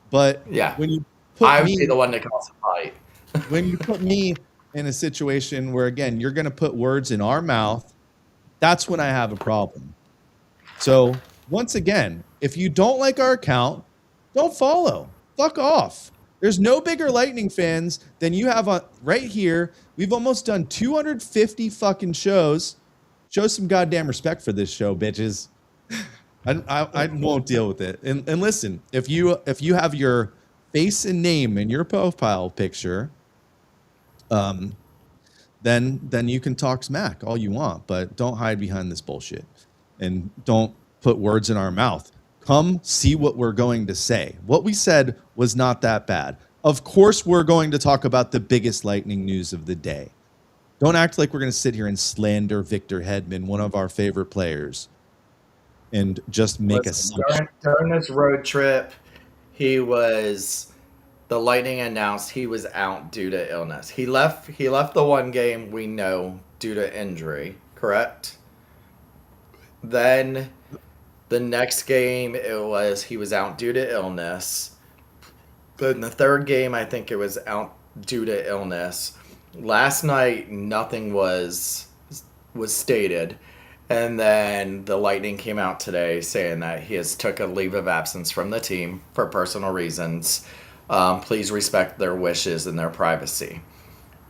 But Yeah, when you I would be the one to cause a fight. when you put me in a situation where, again, you're going to put words in our mouth, that's when I have a problem. So once again, if you don't like our account, don't follow. Fuck off. There's no bigger Lightning fans than you have on right here. We've almost done 250 fucking shows. Show some goddamn respect for this show, bitches. I won't deal with it. And listen, if you have your face and name in your profile picture, then you can talk smack all you want, but don't hide behind this bullshit, and don't put words in our mouth. Come see what we're going to say. What we said was not that bad. Of course, we're going to talk about the biggest Lightning news of the day. Don't act like we're going to sit here and slander Victor Hedman, one of our favorite players, and just make During this road trip, the Lightning announced he was out due to illness. He left the one game, we know, due to injury, correct? Then the next game, he was out due to illness. Then the third game, I think it was out due to illness. Last night, nothing was stated. And then the Lightning came out today saying that he has took a leave of absence from the team for personal reasons. Please respect their wishes and their privacy.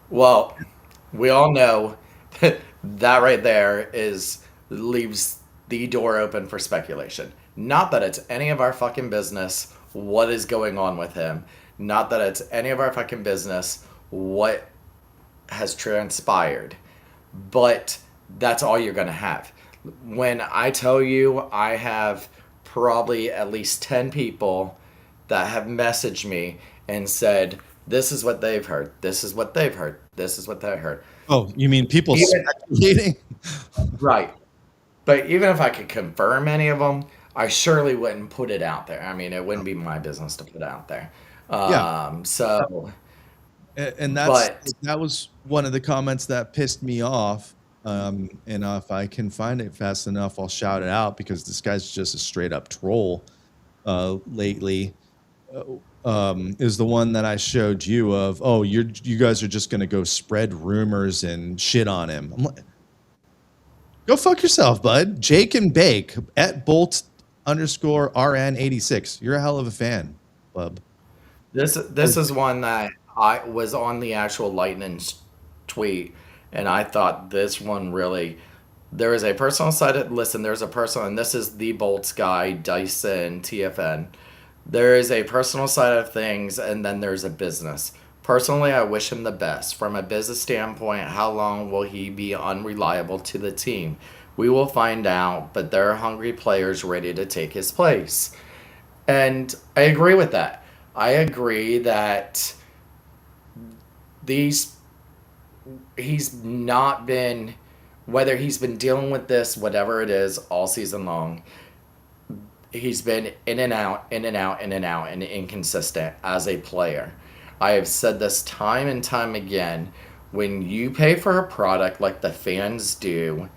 Well, we all know that right there leaves the door open for speculation. Not that it's any of our fucking business what is going on with him. Not that it's any of our fucking business what has transpired. But that's all you're going to have. When I tell you I have probably at least 10 people that have messaged me and said, this is what they've heard, this is what they've heard, this is what they heard. Oh, you mean people speculating? Right. But even if I could confirm any of them, I surely wouldn't put it out there. I mean, it wouldn't be my business to put it out there. So... And that was one of the comments that pissed me off. And if I can find it fast enough, I'll shout it out, because this guy's just a straight up troll lately. Is the one that I showed you of, oh, you guys are just going to go spread rumors and shit on him. I'm like, go fuck yourself, bud. Jake and Bake at Bolt_RN86. You're a hell of a fan, bub. This is one that I was on the actual Lightning's tweet, and I thought this one really. There is a personal side. Listen, there's a personal, and this is the Bolts guy, Dyson TFN. There is a personal side of things, and then there's a business. Personally, I wish him the best. From a business standpoint, how long will he be unreliable to the team? We will find out, but there are hungry players ready to take his place. And I agree with that. I agree that these he's not been, whether he's been dealing with this, whatever it is, all season long, he's been in and out, in and out, in and out, and inconsistent as a player. I have said this time and time again. When you pay for a product like the fans do,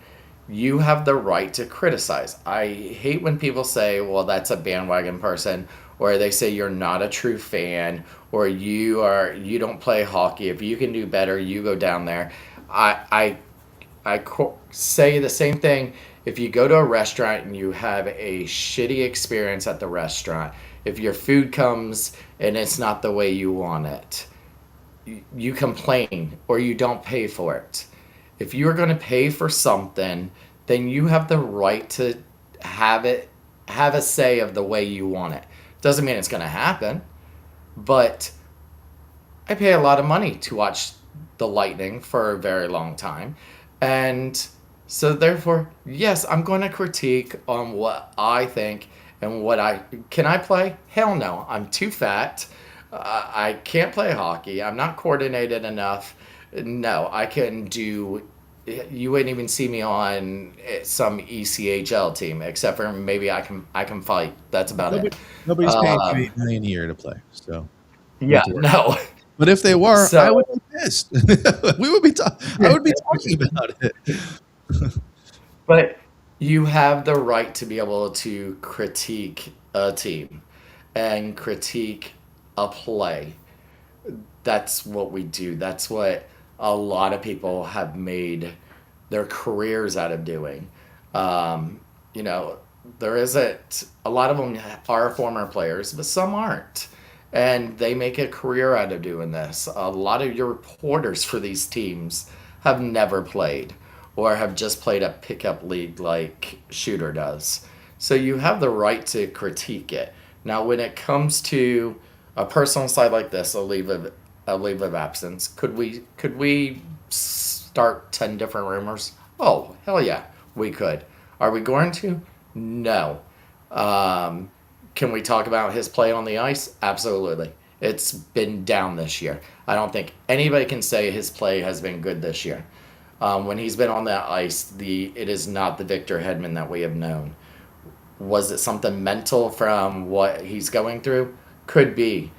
you have the right to criticize. I hate when people say, well, that's a bandwagon person, or they say you're not a true fan, or you don't play hockey. If you can do better, you go down there. I say the same thing. If you go to a restaurant and you have a shitty experience at the restaurant, if your food comes and it's not the way you want it, you complain or you don't pay for it. If you're going to pay for something, then you have the right to have a say of the way you want it. Doesn't mean it's going to happen, but I pay a lot of money to watch the Lightning for a very long time. And so therefore, yes, I'm going to critique on what I think and can I play? Hell no. I'm too fat. I can't play hockey. I'm not coordinated enough. No, I can do. You wouldn't even see me on some ECHL team, except for maybe I can fight. That's about it. Nobody's paying you $8 million a year to play. So yeah, no. But if they were, So, I would be pissed. I would be talking about it. But you have the right to be able to critique a team and critique a play. That's what we do. That's what a lot of people have made their careers out of doing. You know, there isn't, a lot of them are former players, but some aren't. And they make a career out of doing this. A lot of your reporters for these teams have never played or have just played a pickup league like Shooter does. So you have the right to critique it. Now, when it comes to a personal side like this, a leave of absence, could we start 10 different rumors? Oh, hell yeah, we could. Are we going to? No. Can we talk about his play on the ice? Absolutely. It's been down this year. I don't think anybody can say his play has been good this year. When he's been on that ice, it is not the Victor Hedman that we have known. Was it something mental from what he's going through? Could be.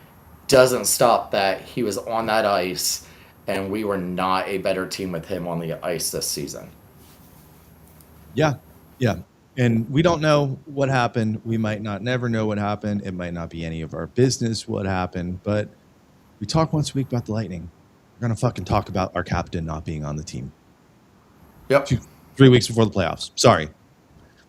Doesn't stop that he was on that ice and we were not a better team with him on the ice this season. Yeah. And we don't know what happened. We might not never know what happened. It might not be any of our business what happened, but we talk once a week about the Lightning. We're going to fucking talk about our captain not being on the team. Yep. 3 weeks before the playoffs. Sorry.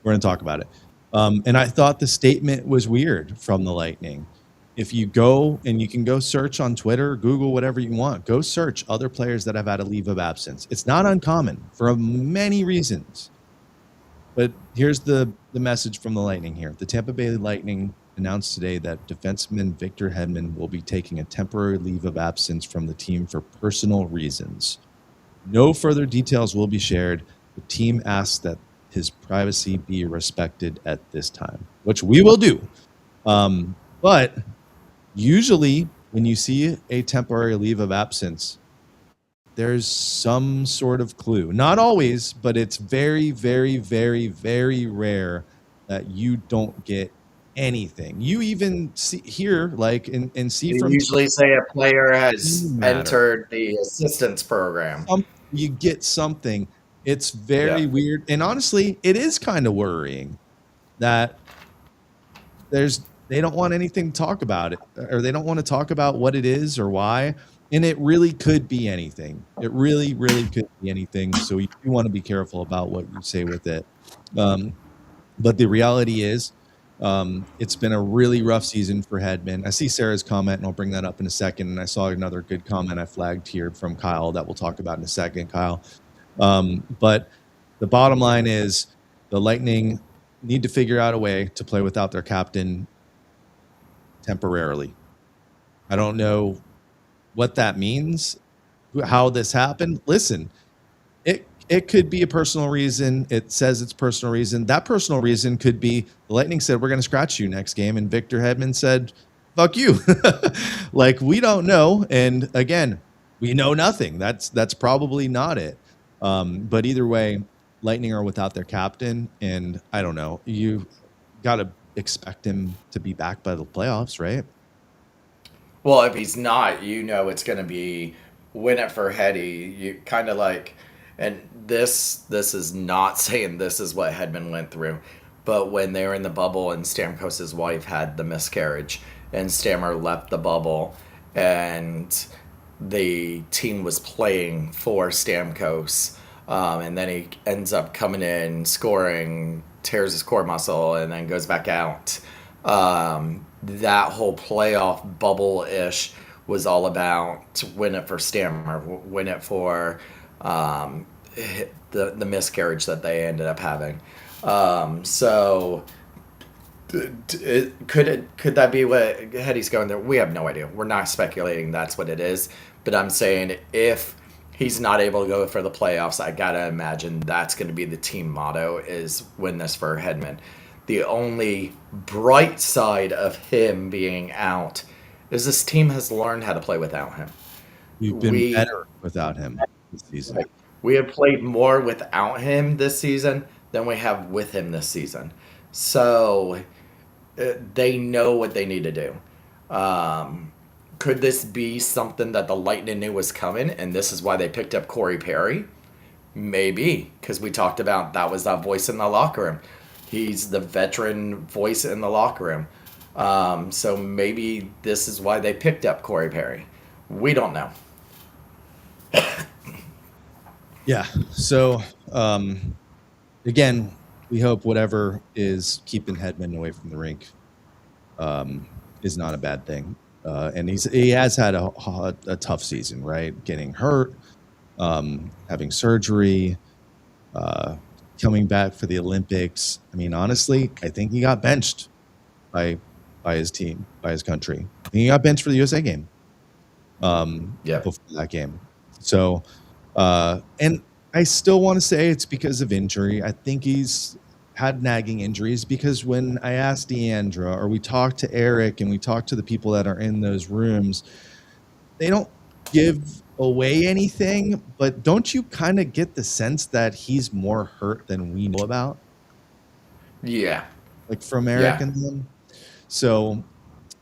We're going to talk about it. And I thought the statement was weird from the Lightning. If you go, and you can go search on Twitter, Google, whatever you want, go search other players that have had a leave of absence. It's not uncommon for many reasons. But here's the message from the Lightning here. The Tampa Bay Lightning announced today that defenseman Victor Hedman will be taking a temporary leave of absence from the team for personal reasons. No further details will be shared. The team asks that his privacy be respected at this time, which we will do. But usually when you see a temporary leave of absence, there's some sort of clue. Not always, but it's very, very, very, very rare that you don't get anything. You even hear and see You from usually say a player has entered the assistance program. You get something. It's very weird. And honestly, it is kind of worrying that they don't want anything to talk about it, or they don't want to talk about what it is or why. And it really could be anything. It really, really could be anything. So you do want to be careful about what you say with it. But the reality is, it's been a really rough season for Hedman. I see Sarah's comment, and I'll bring that up in a second. And I saw another good comment I flagged here from Kyle that we'll talk about in a second, Kyle. But the bottom line is the Lightning need to figure out a way to play without their captain temporarily. I don't know what that means, how this happened. Listen, it could be a personal reason. It says it's personal reason. That personal reason could be the Lightning said, we're going to scratch you next game. And Victor Hedman said, fuck you. Like, we don't know. And again, we know nothing. That's probably not it. But either way, Lightning are without their captain. And I don't know. You got to expect him to be back by the playoffs, right? Well, if he's not, it's going to be win it for Hetty. You kind of like, and this is not saying this is what Hedman went through, but when they were in the bubble and Stamkos' wife had the miscarriage and Stammer left the bubble and the team was playing for Stamkos, and then he ends up coming in, scoring, tears his core muscle, and then goes back out. That whole playoff bubble-ish was all about win it for Stammer, win it for the miscarriage that they ended up having. So could that be what Hetty's going there? We have no idea. We're not speculating that's what it is. But I'm saying if he's not able to go for the playoffs, I gotta imagine that's going to be the team motto is win this for Hedman. The only bright side of him being out is this team has learned how to play without him. We've been better without him this season. We have played more without him this season than we have with him this season. So they know what they need to do. Could this be something that the Lightning knew was coming, and this is why they picked up Corey Perry? Maybe, because we talked about that was that voice in the locker room. He's the veteran voice in the locker room. So maybe this is why they picked up Corey Perry. We don't know. Yeah. So, again, we hope whatever is keeping Hedman away from the rink is not a bad thing. And he has had a tough season, right? Getting hurt, having surgery, coming back for the Olympics. I mean, honestly, I think he got benched by his team, by his country. I think he got benched for the USA game. Before that game. So, and I still want to say it's because of injury. I think he's had nagging injuries because when I asked Deandra or we talked to Eric and we talked to the people that are in those rooms, they don't give away anything, but don't you kind of get the sense that he's more hurt than we know about? Yeah. Like from Eric and them. So,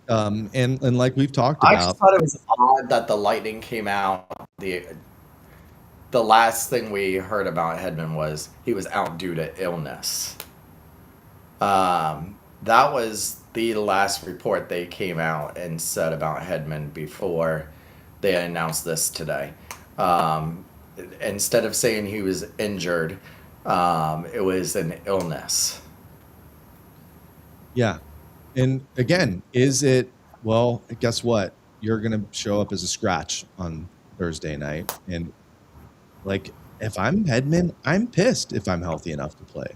and like we've talked I about. just thought it was odd that the Lightning came out. The last thing we heard about Hedman was he was out due to illness. That was the last report they came out and said about Hedman before they announced this today. Instead of saying he was injured, it was an illness. Yeah. And again, is it, well, guess what? You're going to show up as a scratch on Thursday night. And like, if I'm Hedman, I'm pissed if I'm healthy enough to play.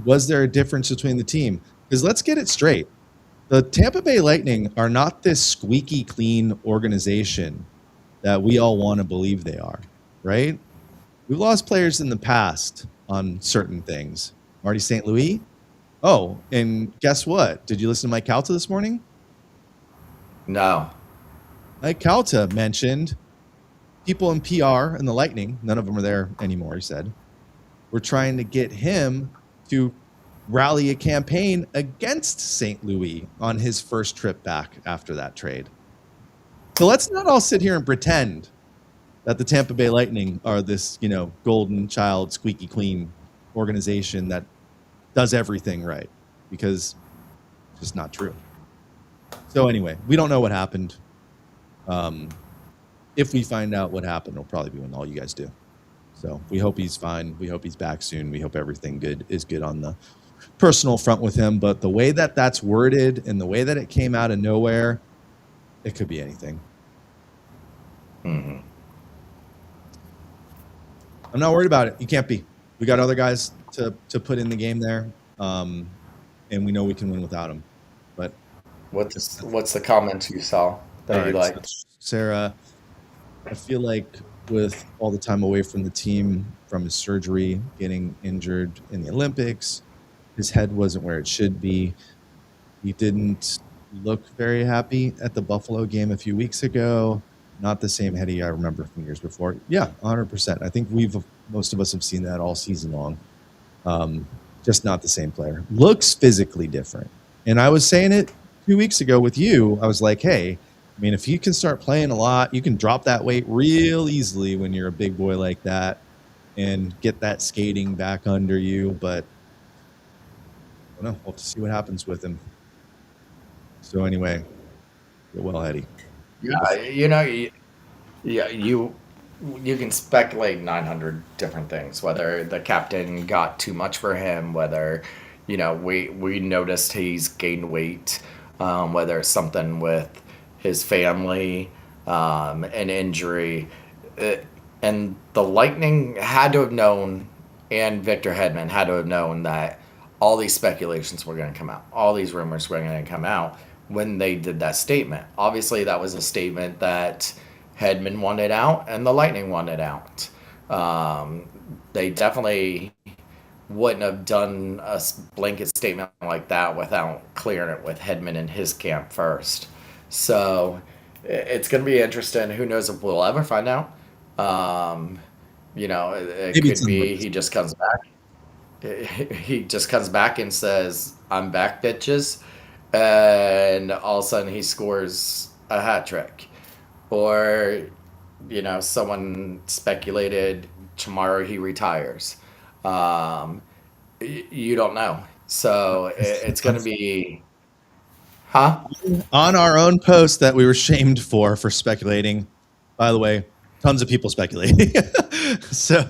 Was there a difference between the team? Because let's get it straight. The Tampa Bay Lightning are not this squeaky clean organization that we all want to believe they are, right? We've lost players in the past on certain things. Marty St. Louis. Oh, and guess what? Did you listen to Mike Calta this morning? No. Mike Calta mentioned people in PR and the Lightning, none of them are there anymore, he said, we're trying to get him to rally a campaign against St. Louis on his first trip back after that trade. So let's not all sit here and pretend that the Tampa Bay Lightning are this, golden child, squeaky clean organization that does everything right, because it's just not true. So anyway, we don't know what happened. If we find out what happened, it'll probably be when all you guys do. So we hope he's fine. We hope he's back soon. We hope everything is good on the personal front with him. But the way that that's worded and the way that it came out of nowhere, it could be anything. Mm-hmm. I'm not worried about it. You can't be. We got other guys to put in the game there, and we know we can win without him. But what's the comment you saw that you liked? Sarah, I feel like with all the time away from the team, from his surgery, getting injured in the Olympics, his head wasn't where it should be. He didn't look very happy at the Buffalo game a few weeks ago. Not the same Hetty I remember from years before. Yeah, 100%. I think most of us have seen that all season long. Just not the same player. Looks physically different. And I was saying it 2 weeks ago with you. I was like, hey, I mean, if you can start playing a lot, you can drop that weight real easily when you're a big boy like that and get that skating back under you. But I don't know. We'll have to see what happens with him. So anyway, get well, Eddie. Yeah, you can speculate 900 different things, whether the captain got too much for him, whether we noticed he's gained weight, whether it's something with his family, an injury. And the Lightning had to have known, and Victor Hedman had to have known that all these speculations were going to come out, all these rumors were going to come out when they did that statement. Obviously, that was a statement that Hedman wanted out and the Lightning wanted out. They definitely wouldn't have done a blanket statement like that without clearing it with Hedman and his camp first. So it's going to be interesting. Who knows if we'll ever find out? It Maybe could be he just comes back. He just comes back and says, "I'm back, bitches," and all of a sudden he scores a hat trick. Or, someone speculated tomorrow he retires. You don't know. So it's going to be, huh? On our own post that we were shamed for speculating. By the way, tons of people speculating. So,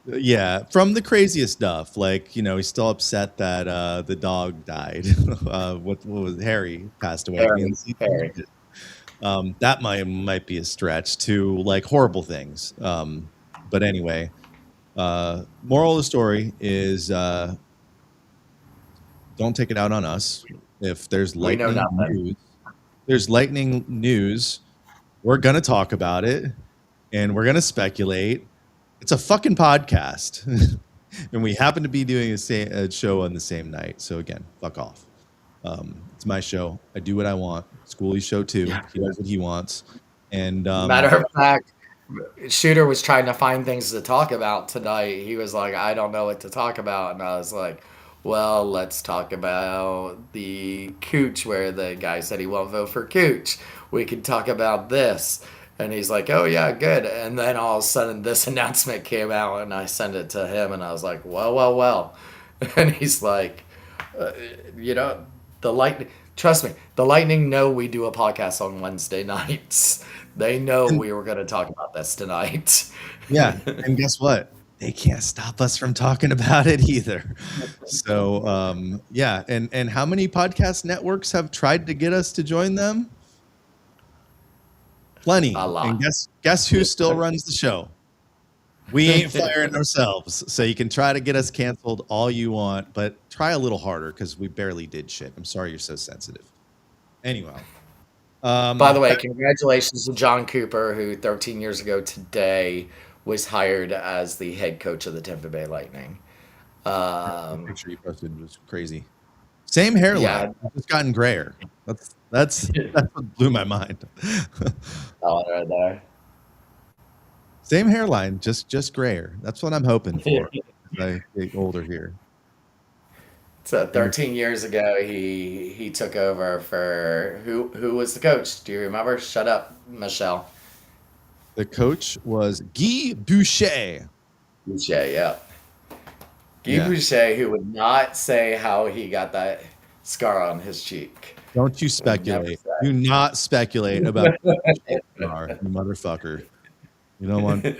yeah, from the craziest stuff. Like, he's still upset that the dog died. What was it? Harry passed away. Harry. That might be a stretch to like horrible things. But anyway, moral of the story is don't take it out on us. If there's lightning news, we're gonna talk about it and we're gonna speculate. It's a fucking podcast, and we happen to be doing a show on the same night. So again, fuck off. It's my show. I do what I want. Schooley's show too. He does what he wants. And Matter of fact, Shooter was trying to find things to talk about tonight. He was like, "I don't know what to talk about," and I was like, "Well, let's talk about the Cooch, where the guy said he won't vote for Cooch. We can talk about this." And he's like, "Oh yeah, good." And then all of a sudden, this announcement came out, and I sent it to him, and I was like, "Well, well, well." And he's like, the Lightning. Trust me, the Lightning know we do a podcast on Wednesday nights. They know we were going to talk about this tonight. Yeah, and guess what? They can't stop us from talking about it either. So yeah, and how many podcast networks have tried to get us to join them? Plenty. A lot. And guess who still runs the show? We ain't firing ourselves. So you can try to get us canceled all you want, but try a little harder because we barely did shit. I'm sorry you're so sensitive. Anyway. By the way, congratulations to John Cooper, who 13 years ago today was hired as the head coach of the Tampa Bay Lightning. The picture you posted was crazy. Same hairline. Yeah. It's gotten grayer. That's what blew my mind. Oh, right there. Same hairline, just grayer. That's what I'm hoping for as I get older here. So 13 years ago, he took over for who was the coach? Do you remember? Shut up, Michelle. The coach was Guy Boucher. Boucher, yeah. Guy Boucher, who would not say how he got that scar on his cheek. Don't you speculate. Do not speculate about you motherfucker. You don't want to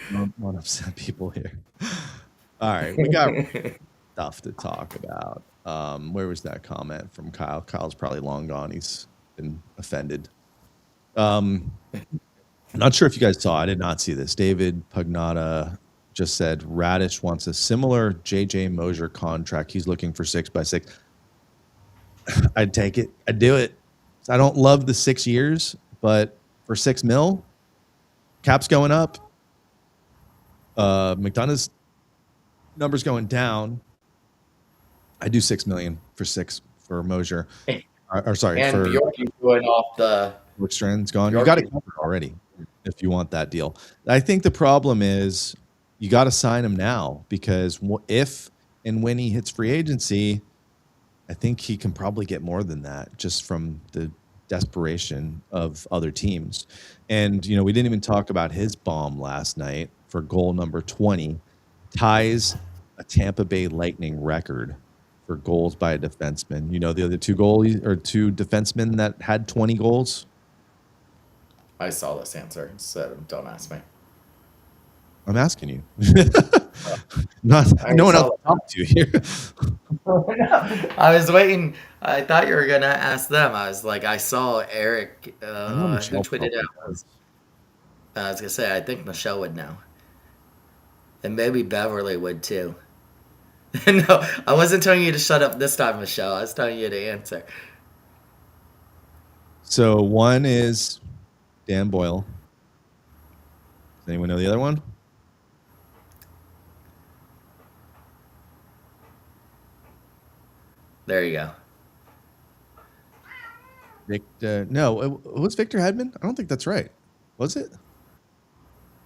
upset people here. All right, we got stuff to talk about. Where was that comment from Kyle? Kyle's probably long gone. He's been offended. I'm not sure if you guys saw. I did not see this. David Pagnotta just said Radish wants a similar JJ Mosier contract. He's looking for 6x6. I'd take it. I'd do it. I don't love the 6 years, but for $6 million. Cap's going up. McDonough's numbers going down. I do $6 million for Mosier. Or sorry, And for Bjorky going off the Bjorkstrand's gone. You got it covered already if you want that deal. I think the problem is you got to sign him now, because if and when he hits free agency, I think he can probably get more than that just from the desperation of other teams. And, you know, we didn't even talk about his bomb last night for goal number 20, ties a Tampa Bay Lightning record for goals by a defenseman. You know, the other two defensemen that had 20 goals? I saw this answer, so don't ask me. I'm asking you. No one else to talk to here. I was waiting. I thought you were gonna ask them. I was like, I saw Eric who tweeted out. I was gonna say, I think Michelle would know, and maybe Beverly would too. No, I wasn't telling you to shut up this time, Michelle. I was telling you to answer. So one is Dan Boyle. Does anyone know the other one? There you go. Victor? No, was Victor Hedman? I don't think that's right. Was it?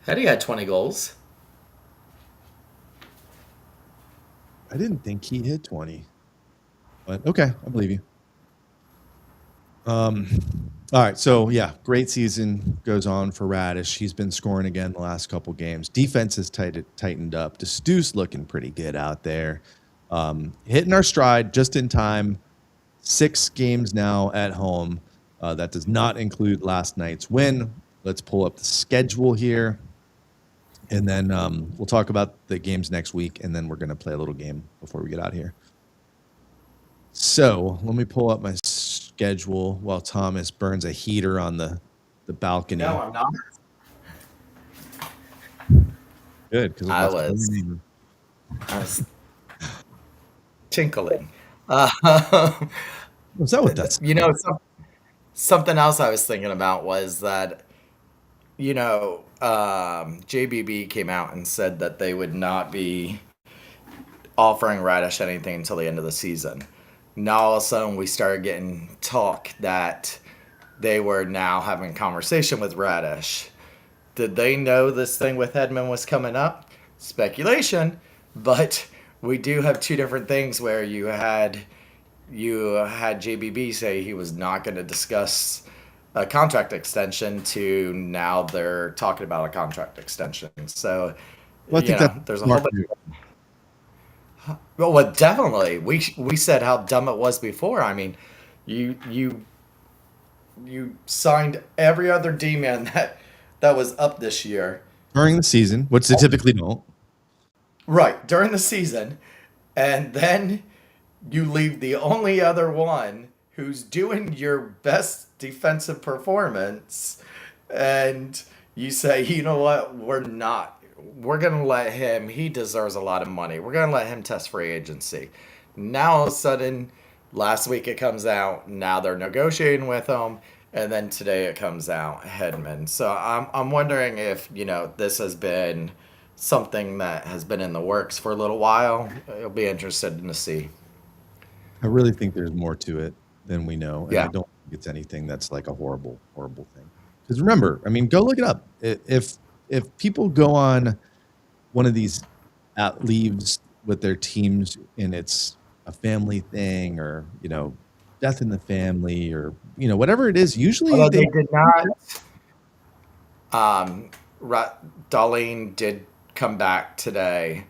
Hetty had 20 goals. I didn't think he hit 20. But okay, I believe you. All right, so yeah, great season goes on for Radish. He's been scoring again the last couple games. Defense has tightened up. Destou's looking pretty good out there. Hitting our stride just in time. 6 games now at home. That does not include last night's win. Let's pull up the schedule here. And then we'll talk about the games next week, and then we're going to play a little game before we get out of here. So let me pull up my schedule while Thomas burns a heater on the balcony. No, I'm not. Good, because I was tinkling. Is that what that's? You know, something else I was thinking about was that, you know, JBB came out and said that they would not be offering Radish anything until the end of the season. Now all of a sudden we started getting talk that they were now having a conversation with Radish. Did they know this thing with Hedman was coming up? Speculation, but we do have two different things where you had JBB say he was not going to discuss a contract extension to now they're talking about a contract extension. So, well, I think there's a whole bunch. Well, definitely. We said how dumb it was before. I mean, you signed every other D-man that was up this year during the season, which they typically don't. Right, during the season, and then you leave the only other one who's doing your best defensive performance, and you say, you know what, we're going to let him, he deserves a lot of money. We're going to let him test free agency. Now, all of a sudden, last week it comes out, now they're negotiating with him, and then today it comes out, Hedman. So I'm wondering if, this has been something that has been in the works for a little while. It'll be interesting to see. I really think there's more to it than we know. And Yeah. I don't think it's anything that's like a horrible, horrible thing. Because remember, I mean, go look it up. If people go on one of these leaves with their teams and it's a family thing or, death in the family or, whatever it is, usually Although they did not. Darlene did come back today.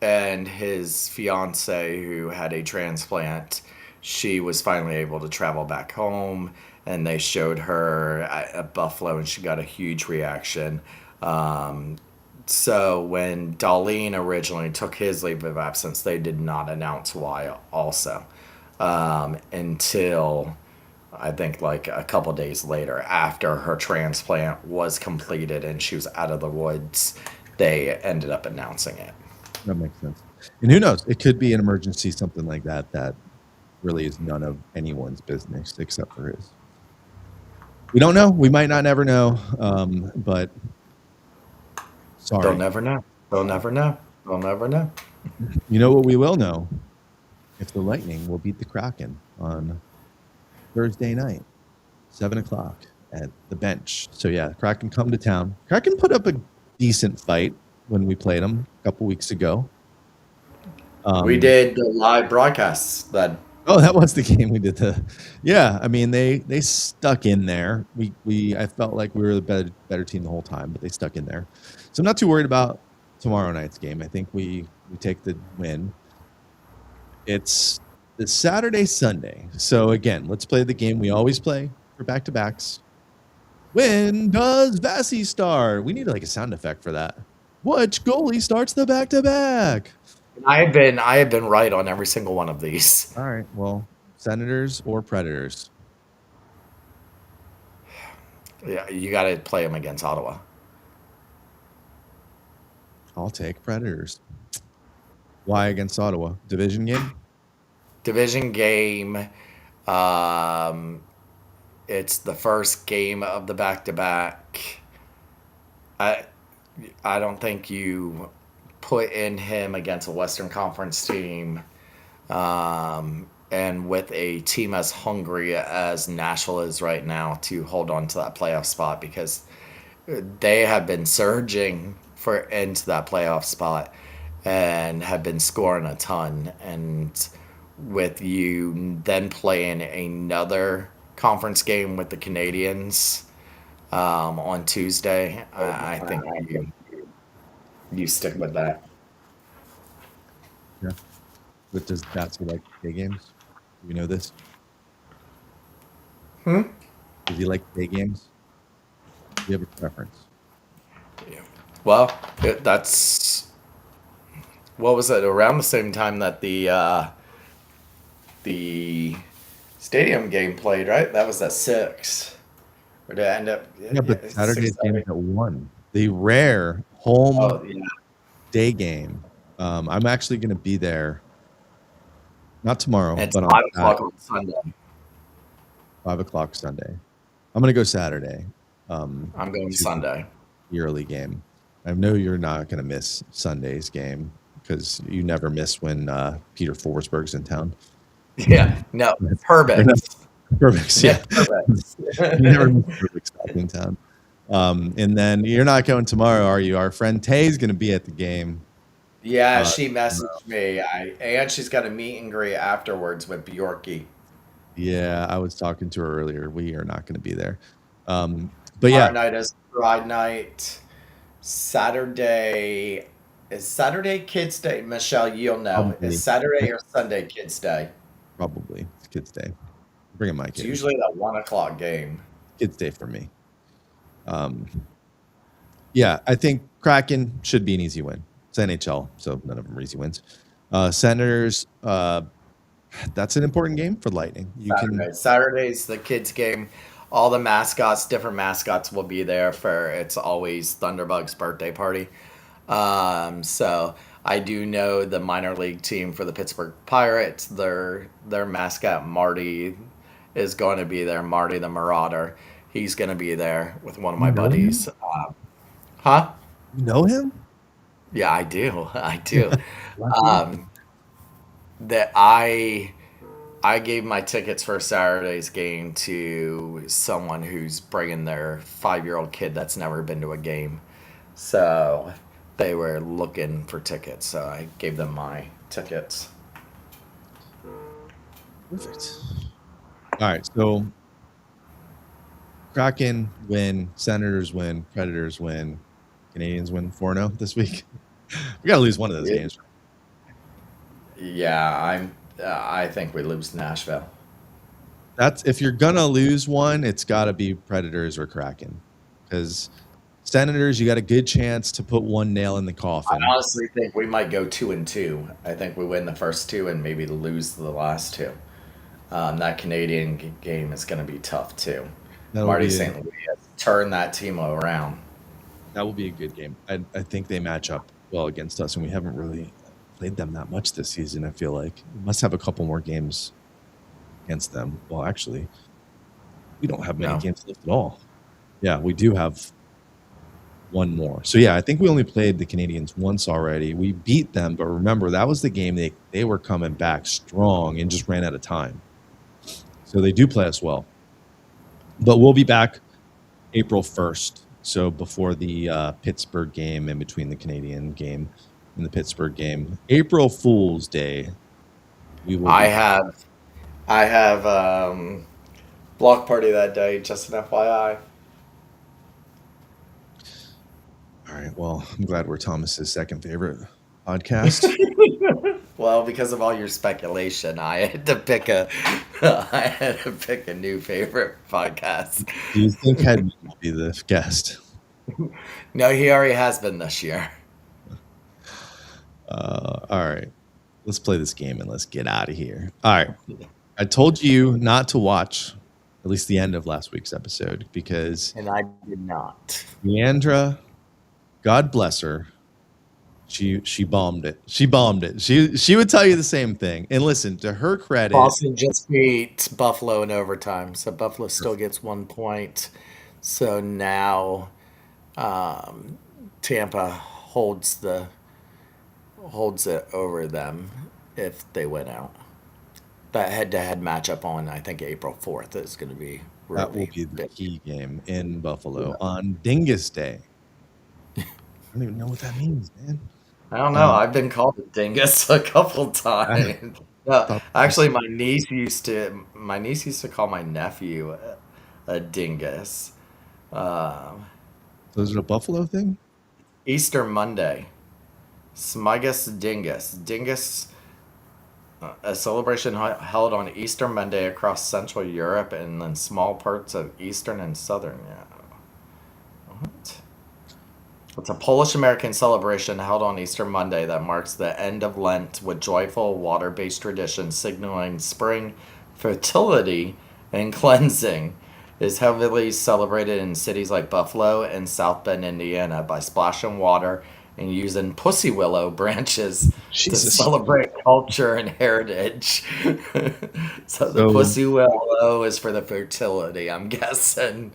And his fiance, who had a transplant, she was finally able to travel back home, and they showed her at Buffalo, and she got a huge reaction. So when Darlene originally took his leave of absence, they did not announce why also, until I think like a couple days later, after her transplant was completed and she was out of the woods, they ended up announcing it. That makes sense. And who knows? It could be an emergency, something like that really is none of anyone's business except for his. We don't know. We might not never know. But sorry. They'll never know. They'll never know. They'll never know. You know what we will know? If the Lightning will beat the Kraken on Thursday night, 7:00 at the bench. So yeah, Kraken come to town. Kraken put up a decent fight when we played them a couple weeks ago. We did the live broadcasts that. Oh, that was the game we did. Yeah, I mean they stuck in there. I felt like we were the better team the whole time, but they stuck in there. So I'm not too worried about tomorrow night's game. I think we take the win. It's the Saturday, Sunday. So again, let's play the game we always play for back-to-backs. When does Vasi start? We need like a sound effect for that. Which goalie starts the back-to-back? I have been right on every single one of these. All right. Well, Senators or Predators? Yeah, you got to play them against Ottawa. I'll take Predators. Why against Ottawa? Division game? Division game. It's the first game of the back-to-back. I don't think you put in him against a Western Conference team, and with a team as hungry as Nashville is right now to hold on to that playoff spot, because they have been surging into that playoff spot and have been scoring a ton. And with you then playing another conference game with the Canadians on Tuesday, I think you stick with that. Yeah. But does Vasi like day games? Do we know this? Does he like day games? Do you have a preference? Well, that's what was it, around the same time that the stadium game played, right? That was at 6. Or did it end up? Yeah, but Saturday's game is at 1. The rare home day game. I'm actually going to be there. Not tomorrow, It's but 5 o'clock on Sunday. 5:00 Sunday. I'm going to go Saturday. I'm going to Sunday. the early game. I know you're not going to miss Sunday's game because you never miss when Peter Forsberg's in town. Yeah, no, perfect. Perfect. Yeah. Perfect. You never miss perfect stuff in town. And then you're not going tomorrow, are you? Our friend Tay's going to be at the game. Yeah, she messaged me. And she's got a meet and greet afterwards with Bjorky. Yeah, I was talking to her earlier. We are not going to be there. But Tomorrow night is Pride night. Saturday is Saturday Kids Day. Michelle, you'll know. Probably. Is Saturday or Sunday Kids Day? Probably. It's Kids Day. Bring in my It's kid. usually that 1 o'clock game. Kids Day for me. Yeah, I think Kraken should be an easy win. It's NHL, so none of them are easy wins. Senators, that's an important game for Lightning. Saturday's the kids game. All the mascots, different mascots will be there for, it's always Thunderbug's birthday party. So I do know the minor league team for the Pittsburgh Pirates, their mascot Marty is going to be there. Marty the Marauder. He's going to be there with one of my buddies. Huh? You know him? Yeah, I do. I do. That I gave my tickets for Saturday's game to someone who's bringing their 5-year-old kid that's never been to a game. So they were looking for tickets, so I gave them my tickets. Perfect. All right, so Kraken win, Senators win, Predators win, Canadians win 4-0 this week. We got to lose one of those games. Yeah, I think we lose to Nashville. That's if you're gonna lose one, it's got to be Predators or Kraken, because Senators, you got a good chance to put one nail in the coffin. I honestly think we might go 2-2. I think we win the first 2 and maybe lose the last 2. That Canadian game is going to be tough too. Marty St. Louis has turned that team around. That will be a good game. I think they match up well against us, and we haven't really played them that much this season. I feel like we must have a couple more games against them. Well, actually, We don't have many No. games left at all. Yeah, we do have one more. So yeah, I think we only played the Canadians once already. We beat them, but remember that was the game they were coming back strong and just ran out of time. So they do play us well. But we'll be back April 1st. So before the Pittsburgh game, in between the Canadian game and the Pittsburgh game, April Fool's Day. We will. I have block party that day. Just an FYI. All right. Well, I'm glad we're Thomas's second favorite podcast. Well, because of all your speculation, I had to pick a new favorite podcast. Do you think Hedman will be the guest? No, he already has been this year. All right. Let's play this game and let's get out of here. All right. I told you not to watch at least the end of last week's episode because And I did not. Leandra, God bless her, she bombed it. She bombed it. She would tell you the same thing. And listen, to her credit, Boston just beat Buffalo in overtime, so Buffalo still gets 1 point. So now Tampa holds it over them if they win out. That head-to-head matchup on, I think, April 4th is going to be really that will be the big. key game in Buffalo on Dingus Day. I don't even know what that means, man. I don't know. I've been called a dingus a couple times. No, actually, my niece used to call my nephew a dingus. So is it a Buffalo thing? Easter Monday, Smigus Dingus. Dingus, a celebration held on Easter Monday across Central Europe and then small parts of Eastern and Southern Europe. What? It's a Polish-American celebration held on Easter Monday that marks the end of Lent with joyful water-based traditions signaling spring, fertility, and cleansing. It is heavily celebrated in cities like Buffalo and South Bend, Indiana by splashing water and using pussy willow branches to Jesus. celebrate culture and heritage. So the pussy willow is for the fertility, I'm guessing.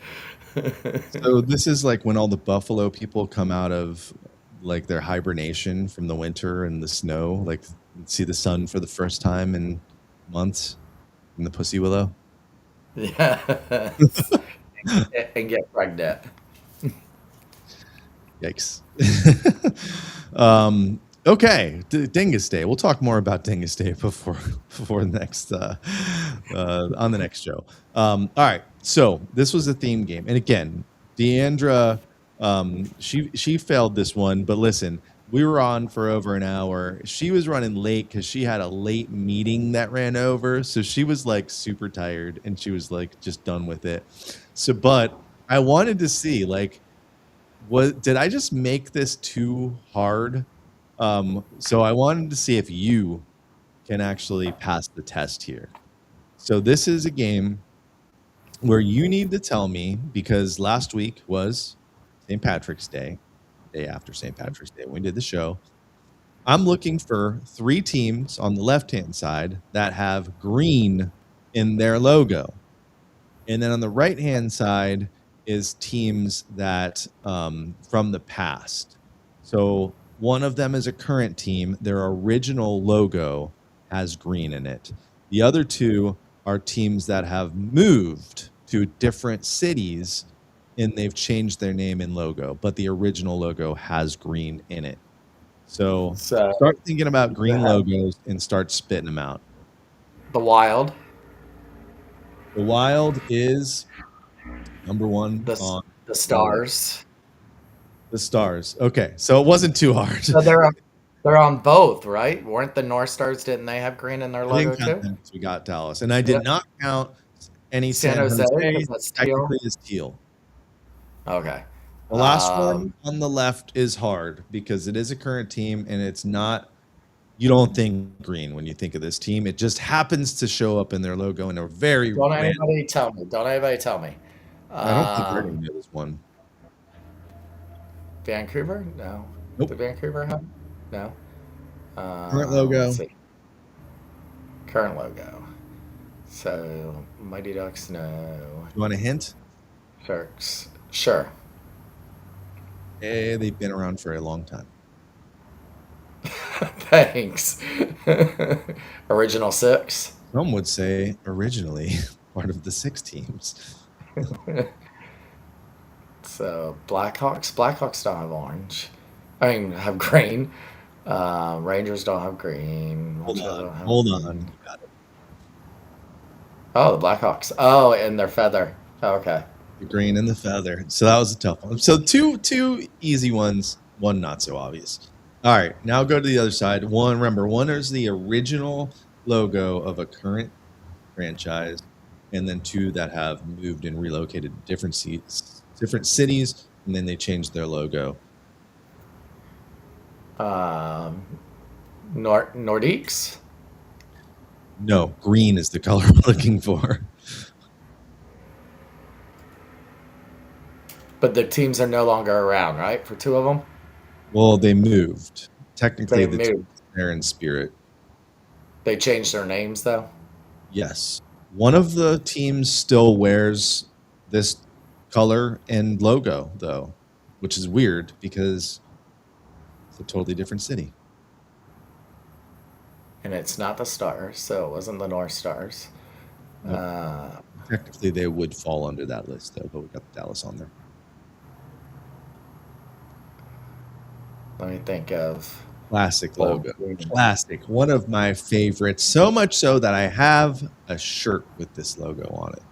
So this is like when all the Buffalo people come out of like their hibernation from the winter and the snow, like see the sun for the first time in months in the pussy willow. Yeah. And get pregnant. Yikes. Okay, Dingus Day. We'll talk more about Dingus Day before the next on the next show. All right. So this was a theme game, and again, Deandra, she failed this one. But listen, we were on for over an hour. She was running late because she had a late meeting that ran over, so she was like super tired, and she was like just done with it. So, but I wanted to see like, did I just make this too hard? So I wanted to see if you can actually pass the test here. So this is a game where you need to tell me, because last week was St. Patrick's Day, day after St. Patrick's Day when we did the show. I'm looking for 3 teams on the left-hand side that have green in their logo. And then on the right-hand side is teams that from the past. So one of them is a current team. Their original logo has green in it. The other 2 are teams that have moved to different cities and they've changed their name and logo, but the original logo has green in it. So start thinking about green logos and start spitting them out. The Wild. The Wild is number 1 on The Stars. The Stars. Okay, so it wasn't too hard. So they're on both, right? Weren't the North Stars? Didn't they have green in their I logo didn't count too? them 'cause we got Dallas, and I did not count any San Jose, 'cause that's teal. Technically is teal. Okay. The last one on the left is hard because it is a current team, and it's not. You don't think green when you think of this team. It just happens to show up in their logo in a very. Don't anybody tell me. I don't think we're going to do this one. Vancouver? No. Nope. Did Vancouver have? No. Current logo. Let's see. Current logo. So Mighty Ducks, no. You want a hint? Sharks, sure. They've been around for a long time. Thanks. Original six. Some would say originally part of the 6 teams. So Blackhawks. Blackhawks don't have orange. I mean, have green. Rangers don't have green. Hold Montreal on. don't have Hold green. on. You got it. Oh, the Blackhawks. Oh, and their feather. Oh, okay. The green and the feather. So that was a tough one. So two easy ones, one not so obvious. All right, now go to the other side. One, remember, one is the original logo of a current franchise, and then 2 that have moved and relocated to different cities, and then they changed their logo. Nordiques. No, green is the color we're looking for. But the teams are no longer around, right? For 2 of them? Well, they moved. Technically, They the moved. they're in spirit. They changed their names, though? Yes. One of the teams still wears this color and logo, though, which is weird because it's a totally different city. And it's not the Stars, so it wasn't the North Stars. Nope. Technically, they would fall under that list, though, but we got Dallas on there. Let me think of... Classic logo. Classic. One of my favorites. So much so that I have a shirt with this logo on it.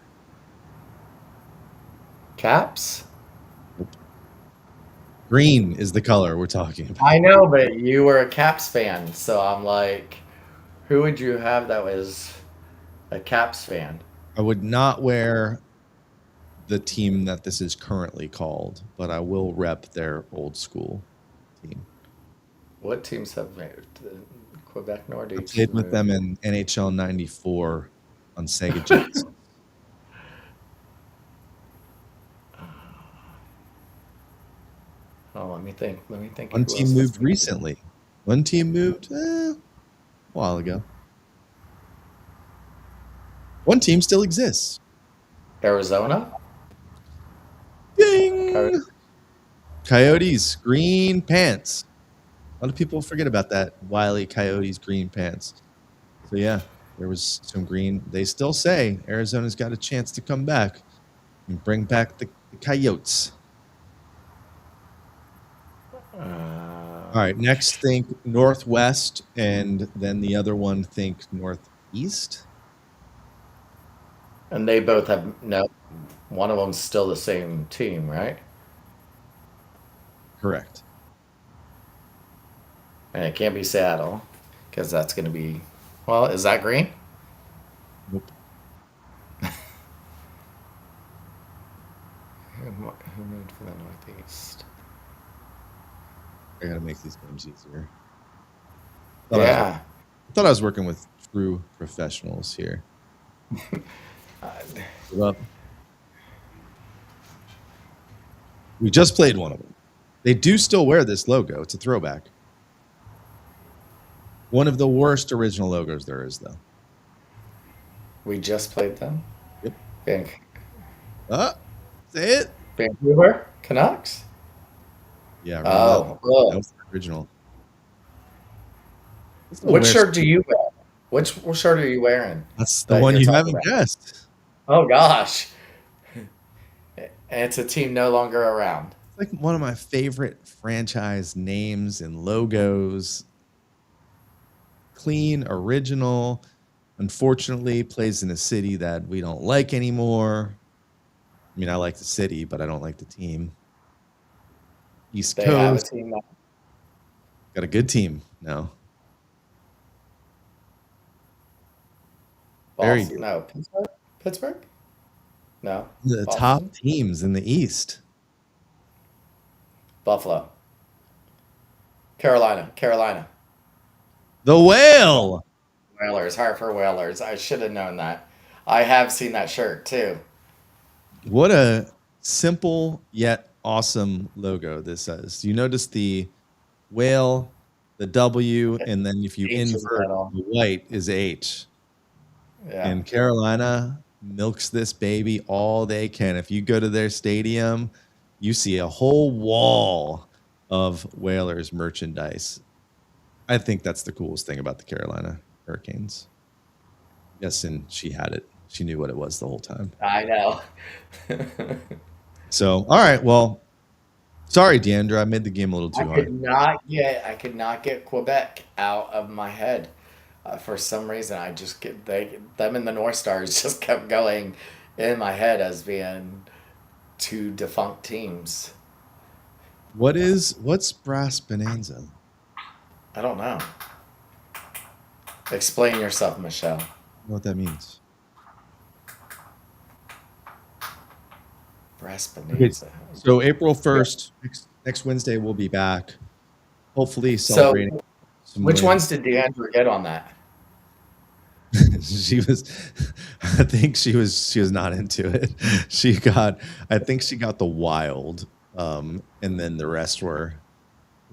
Caps? Green is the color we're talking about. I know, but you were a Caps fan, so I'm like, who would you have that was a Caps fan? I would not wear the team that this is currently called, but I will rep their old school team. What teams have moved? Quebec Nordiques. I played with them in NHL 94 on Sega Genesis. Oh, let me think. One who team else moved has recently. One team moved a while ago. One team still exists. Arizona? Ding! Coyotes, green pants. A lot of people forget about that. Wile E. Coyotes, green pants. So, yeah, there was some green. They still say Arizona's got a chance to come back and bring back the Coyotes. All right, next think northwest, and then the other one think northeast. And they both have no. One of them's still the same team, right? Correct. And it can't be Seattle, because that's going to be. Well, is that green? Nope. Who moved for the Northeast? I gotta make these games easier. Yeah. I thought I was working with true professionals here. Well, we just played one of them. They do still wear this logo. It's a throwback. One of the worst original logos there is, though. We just played them. Yep. Say it. Vancouver Canucks. Yeah. Oh, that was the original. Which shirt do you wear? Which shirt are you wearing? That's the one you haven't about? guessed. Oh gosh. And it's a team no longer around. It's like one of my favorite franchise names and logos. Clean, original. Unfortunately, plays in a city that we don't like anymore. I mean, I like the city, but I don't like the team. East They have a Coast. team now. Got a good team now. Very Boston? good. No, Pittsburgh? Pittsburgh? No. The Boston? top teams in the East. Buffalo. Carolina. The Whale. Whalers, Hartford Whalers. I should have known that. I have seen that shirt too. What a simple yet awesome logo this is. You notice the whale, the W, and then if you H is invert, metal. the white is H. Yeah. And Carolina milks this baby all they can. If you go to their stadium, you see a whole wall of Whalers merchandise. I think that's the coolest thing about the Carolina Hurricanes. Guessing she had it. She knew what it was the whole time. I know. So, all right. Well, sorry, Deandra. I made the game a little too hard. I could not get Quebec out of my head. For some reason, I just get them and the North Stars just kept going in my head as being two defunct teams. What's Brass Bonanza? I don't know. Explain yourself, Michelle. What that means? Brass Okay, Bonanza. so April 1st, next Wednesday, we'll be back. Hopefully So, celebrating some which wins. ones did Deandra get on that? She was, I think she was not into it. I think she got the Wild, and then the rest were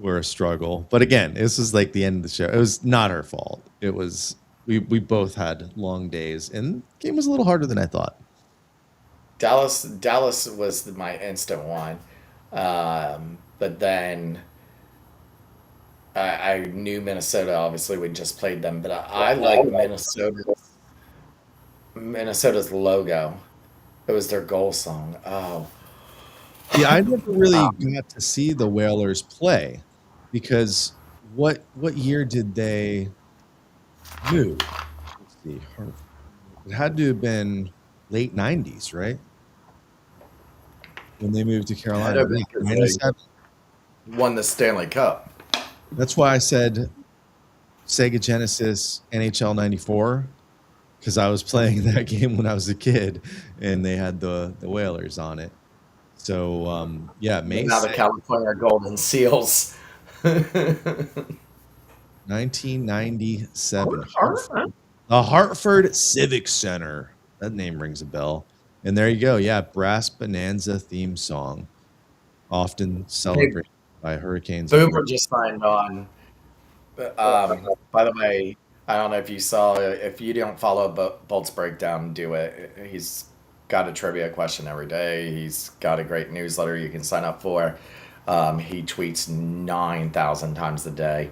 a struggle. But again, this is like the end of the show. It was not her fault. It was we both had long days, and the game was a little harder than I thought. Dallas was my instant one, but then I knew Minnesota. Obviously, we just played them, but I like Minnesota's logo. It was their goal song. Oh, Yeah, I never really got to see the Whalers play because what year did they move? Let's see. It had to have been late 90s, right? When they moved to Carolina. Had to be, 'cause they 97. won the Stanley Cup. That's why I said Sega Genesis NHL 94 because I was playing that game when I was a kid and they had the Whalers on it. So, yeah, May Now the 6th, California Golden Seals. 1997. The Hartford Civic Center. That name rings a bell. And there you go. Yeah, Brass Bonanza theme song. Often celebrated by Hurricanes. Boomer just signed on. By the way, I don't know if you saw. If you don't follow Bolt's Breakdown, do it. He's got a trivia question every day. He's got a great newsletter you can sign up for. He tweets 9,000 times a day.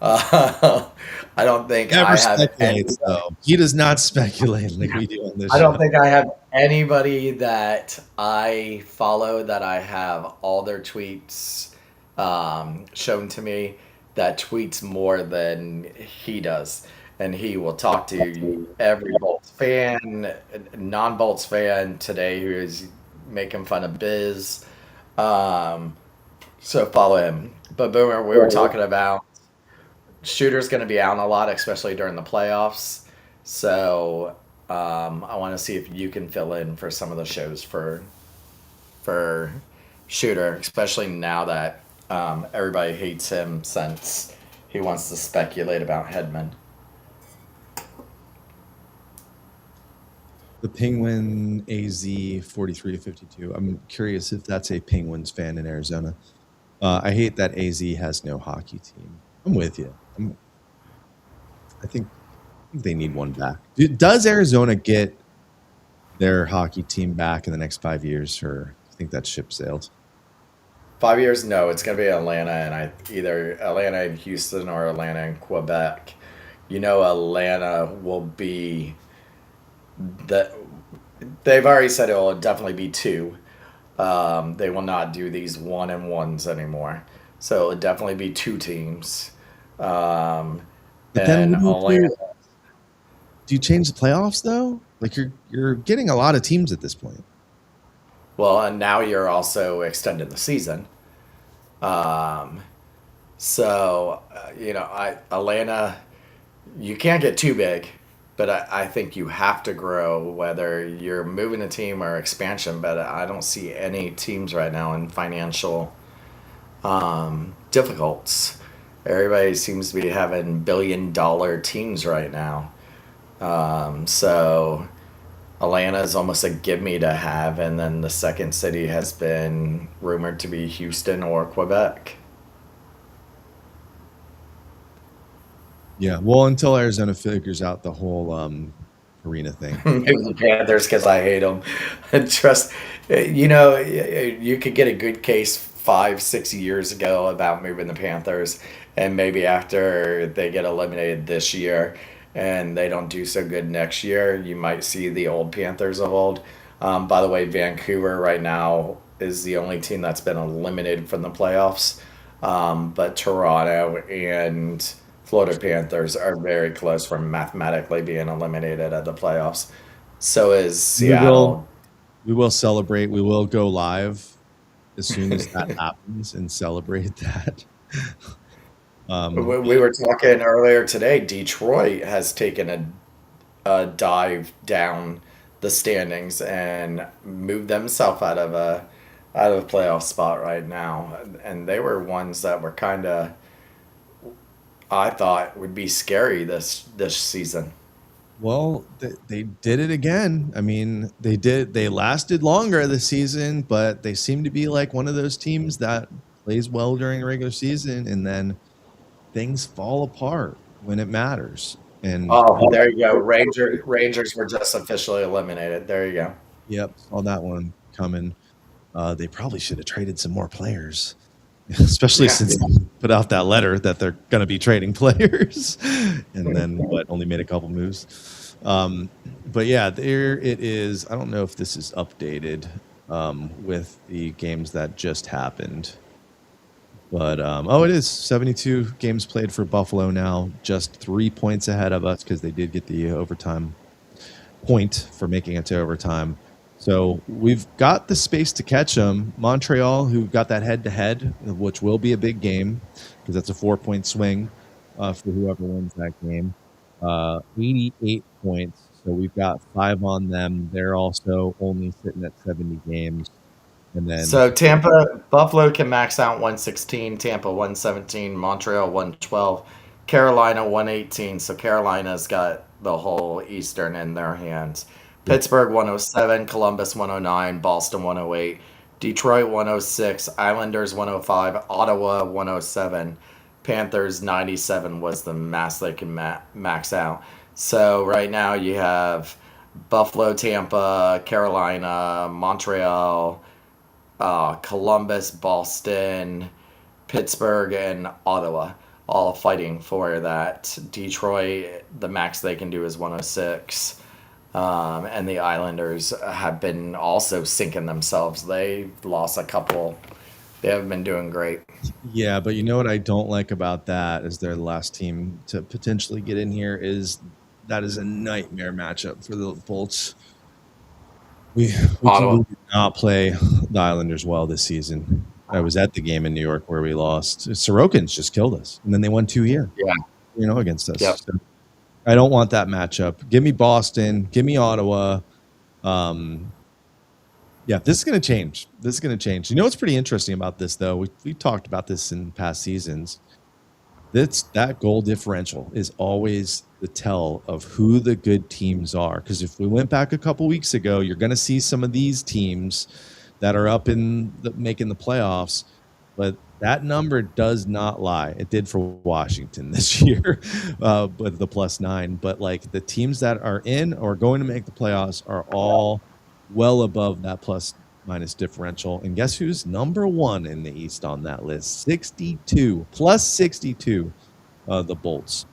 I don't think Never I have speculates, though. He does not speculate like we do on this I don't show. think I have anybody that I follow that I have all their tweets shown to me that tweets more than he does. And he will talk to every Bolts fan, non-Bolts fan today who is making fun of Biz. So follow him. But Boomer, we were talking about Shooter's going to be out a lot, especially during the playoffs. So I want to see if you can fill in for some of the shows for Shooter, especially now that everybody hates him since he wants to speculate about Hedman. The Penguin AZ 43-52. I'm curious if that's a Penguins fan in Arizona. I hate that AZ has no hockey team. I'm with you. I think they need one back. Does Arizona get their hockey team back in the next 5 years, or I think that ship sailed? 5 years, no. It's going to be Atlanta, and either Atlanta and Houston or Atlanta and Quebec. You know, Atlanta will be they've already said it will definitely be two. They will not do these 1-and-1s anymore. So it'll definitely be two teams. But then And what do you Atlanta. do? Do you change the playoffs though? Like you're getting a lot of teams at this point. Well, and now you're also extending the season. Um, Atlanta, you can't get too big, but I think you have to grow whether you're moving a team or expansion. But I don't see any teams right now in financial difficulties. Everybody seems to be having $1 billion teams right now. So Atlanta is almost a give me to have, and then the second city has been rumored to be Houston or Quebec. Yeah. Well, until Arizona figures out the whole arena thing. Maybe the Panthers because I hate them. Trust, you could get a good case 5, 6 years ago about moving the Panthers, and maybe after they get eliminated this year and they don't do so good next year, you might see the old Panthers of old. By the way, Vancouver right now is the only team that's been eliminated from the playoffs. But Toronto and Florida Panthers are very close from mathematically being eliminated at the playoffs. So is We will Seattle. we will celebrate. We will go live as soon as that happens and celebrate that. We were talking earlier today. Detroit has taken a dive down the standings and moved themselves out of a playoff spot right now. And they were ones that were kind of, I thought, would be scary this season. Well, they did it again. I mean, they lasted longer this season, but they seem to be like one of those teams that plays well during the regular season and then things fall apart when it matters. And Oh, there you go. Rangers were just officially eliminated. There you go. yep, saw that one coming. They probably should have traded some more players, especially Yeah. since they put out that letter that they're going to be trading players, and then only made a couple moves. But yeah, there it is. I don't know if this is updated with the games that just happened, but it is 72 games played for Buffalo now, just 3 points ahead of us because they did get the overtime point for making it to overtime. So we've got the space to catch them. Montreal, who got that head-to-head, which will be a big game because that's a 4-point swing for whoever wins that game. 88 points. So we've got 5 on them. They're also only sitting at 70 games. And then So Buffalo can max out 116, Tampa 117, Montreal 112, Carolina 118. So Carolina's got the whole Eastern in their hands. Pittsburgh 107, Columbus 109, Boston 108, Detroit 106, Islanders 105, Ottawa 107, Panthers 97 was the max they can max out. So right now you have Buffalo, Tampa, Carolina, Montreal, Columbus, Boston, Pittsburgh, and Ottawa all fighting for that. Detroit, the max they can do is 106. And the Islanders have been also sinking themselves. They lost a couple. They haven't been doing great. yeah, but you know what I don't like about that is they're the last team to potentially get in here is that is a nightmare matchup for the Bolts. We Ottawa. did not play the Islanders well this season. I was at the game in New York where we lost. Sorokin's just killed us, and then they won 2 here. Yeah. Against us. Yep. So I don't want that matchup. Give me Boston. Give me Ottawa. Yeah, this is going to change. This is going to change. You know what's pretty interesting about this, though? We talked about this in past seasons. That goal differential is always the tell of who the good teams are. Because if we went back a couple weeks ago, you're going to see some of these teams that are up in making the playoffs, but that number does not lie. It did for Washington this year with the +9. But like the teams that are in or going to make the playoffs are all well above that plus-minus differential. And guess who's number 1 in the East on that list? 62, +62, the Bolts.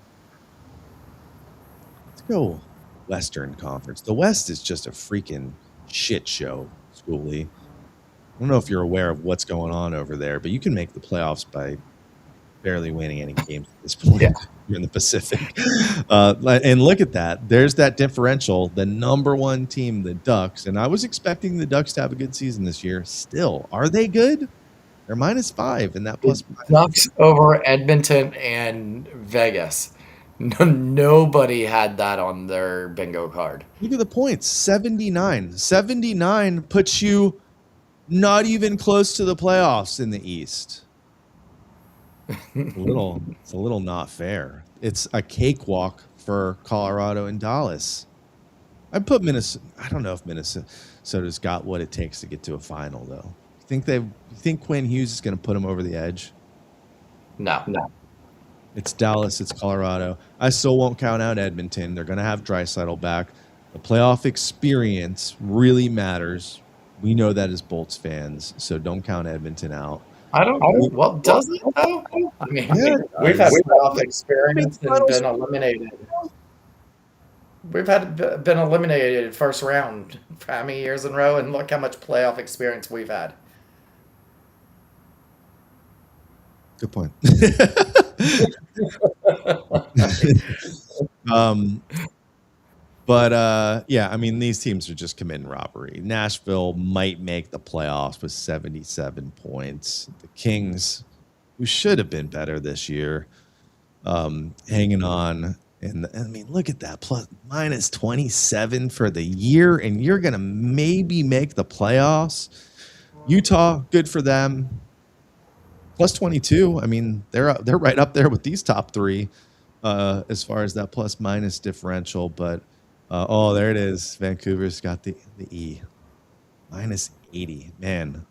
Let's go Western Conference. The West is just a freaking shit show, Schooley. I don't know if you're aware of what's going on over there, but you can make the playoffs by barely winning any games at this point. Yeah. You're in the Pacific. And look at that. There's that differential. The number 1 team, the Ducks. And I was expecting the Ducks to have a good season this year. Still, are they good? They're -5 in that plus. Ducks over Edmonton and Vegas. Nobody had that on their bingo card. Look at the points. 79. 79 puts you not even close to the playoffs in the East. It's a little not fair. It's a cakewalk for Colorado and Dallas. I put Minnesota. I don't know if Minnesota's got what it takes to get to a final, though. You think Quinn Hughes is going to put them over the edge? No. It's Dallas. It's Colorado. I still won't count out Edmonton. They're going to have Draisaitl back. The playoff experience really matters. We know that as Bolts fans, so don't count Edmonton out. I don't. Well, does it though? I mean, Yeah, we've had playoff I mean, experience and been eliminated. We've been eliminated first round for how many years in a row, and look how much playoff experience we've had. good point. um, but yeah, I mean, these teams are just committing robbery. Nashville might make the playoffs with 77 points. The Kings, who should have been better this year, hanging on. And I mean, look at that, minus 27 for the year, and you're gonna maybe make the playoffs. Utah, good for them. Plus 22. I mean, they're right up there with these top three as far as that plus minus differential. But oh, there it is. Vancouver's got the E. Minus 80. Man,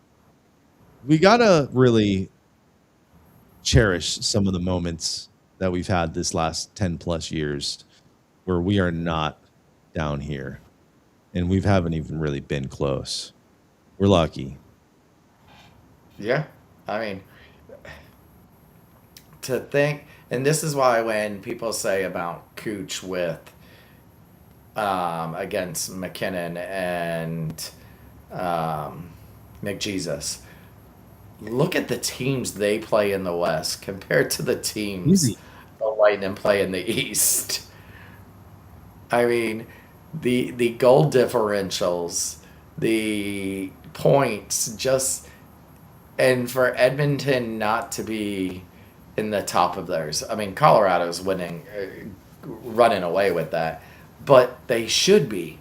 we gotta really cherish some of the moments that we've had this last 10 plus years where we are not down here, and we haven't even really been close. We're lucky. Yeah, I mean, to think, and this is why when people say about Cooch with against McKinnon and McJesus, look at the teams they play in the West compared to the teams Easy. the Lightning play in the East. I mean, the goal differentials, the points, just and for Edmonton not to be in the top of theirs. I mean, Colorado's winning, running away with that, but they should be.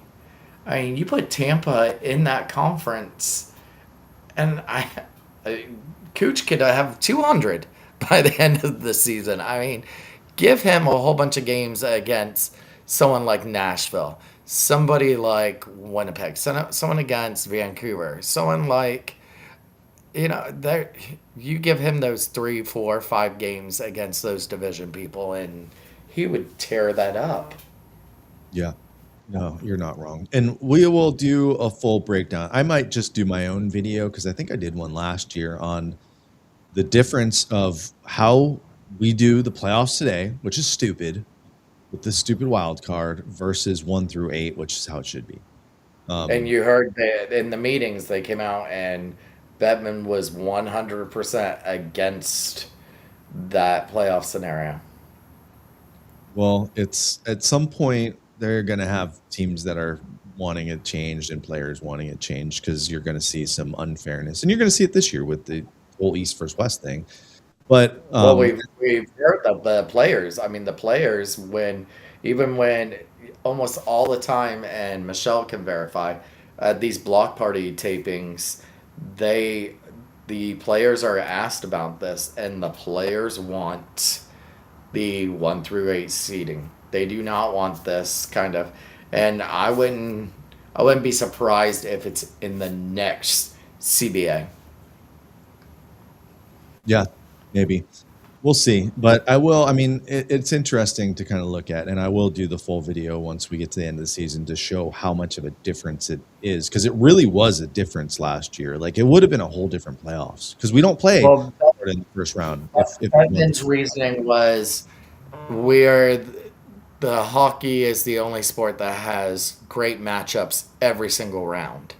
I mean, you put Tampa in that conference, and Cooch could have 200 by the end of the season. I mean, give him a whole bunch of games against someone like Nashville, somebody like Winnipeg, someone against Vancouver, someone like, you give him those 3, 4, 5 games against those division people, and he would tear that up. Yeah. No, you're not wrong. And we will do a full breakdown. I might just do my own video because I think I did one last year on the difference of how we do the playoffs today, which is stupid, with this stupid wild card, versus 1 through 8, which is how it should be. And you heard that in the meetings, they came out and Bettman was 100% against that playoff scenario. Well, it's at some point they're going to have teams that are wanting it changed and players wanting it changed because you're going to see some unfairness. And you're going to see it this year with the whole East versus West thing. But well, we've heard of the players. I mean, the players, even when almost all the time, and Michelle can verify, these block party tapings, the players are asked about this, and the players want the 1 through 8 seeding. They do not want this kind of, and I wouldn't be surprised if it's in the next CBA. Yeah, maybe. We'll see. But I will, I mean, it's interesting to kind of look at, and I will do the full video once we get to the end of the season to show how much of a difference it is, because it really was a difference last year. Like, it would have been a whole different playoffs, because we don't play in the first round. Edmonds' reasoning was the hockey is the only sport that has great matchups every single round.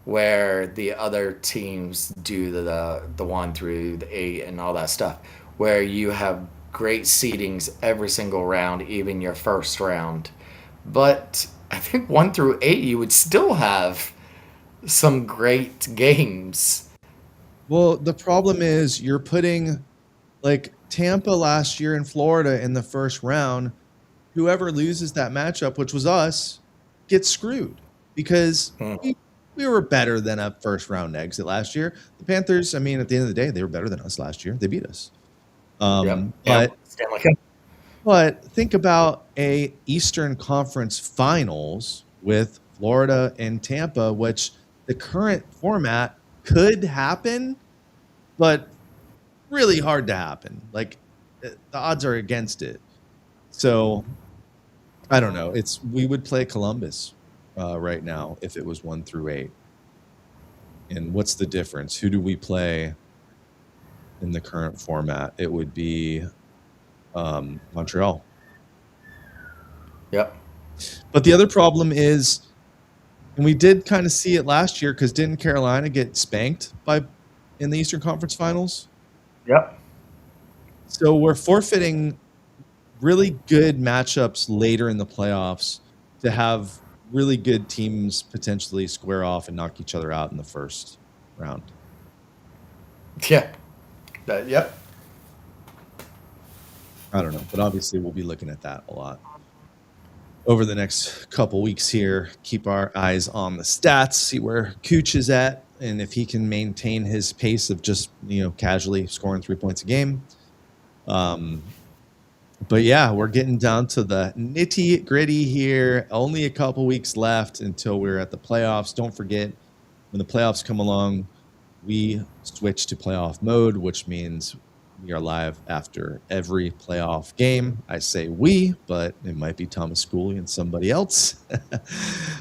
Where the other teams do the 1 through the 8 and all that stuff, where you have great seedings every single round, even your first round. But I think 1 through 8, you would still have some great games. Well, the problem is you're putting, like, Tampa last year in Florida in the first round. Whoever loses that matchup, which was us, gets screwed because we were better than a first round exit last year. The Panthers, I mean, at the end of the day, they were better than us last year. They beat us. But think about a Eastern Conference Finals with Florida and Tampa, which the current format could happen, but really hard to happen. Like, the odds are against it. So I don't know. We would play Columbus right now if it was 1 through 8. And what's the difference? Who do we play in the current format? It would be Montreal. Yep. But the other problem is, and we did kind of see it last year, because didn't Carolina get spanked in the Eastern Conference Finals? Yep. So we're forfeiting really good matchups later in the playoffs to have really good teams potentially square off and knock each other out in the first round. Yeah. Yep. I don't know, but obviously we'll be looking at that a lot over the next couple weeks here. Keep our eyes on the stats, see where Cooch is at, and if he can maintain his pace of just, casually scoring 3 points a game. But yeah, we're getting down to the nitty gritty here. Only a couple weeks left until we're at the playoffs. Don't forget, when the playoffs come along, we switch to playoff mode, which means we are live after every playoff game. I say we, but it might be Thomas Schooley and somebody else,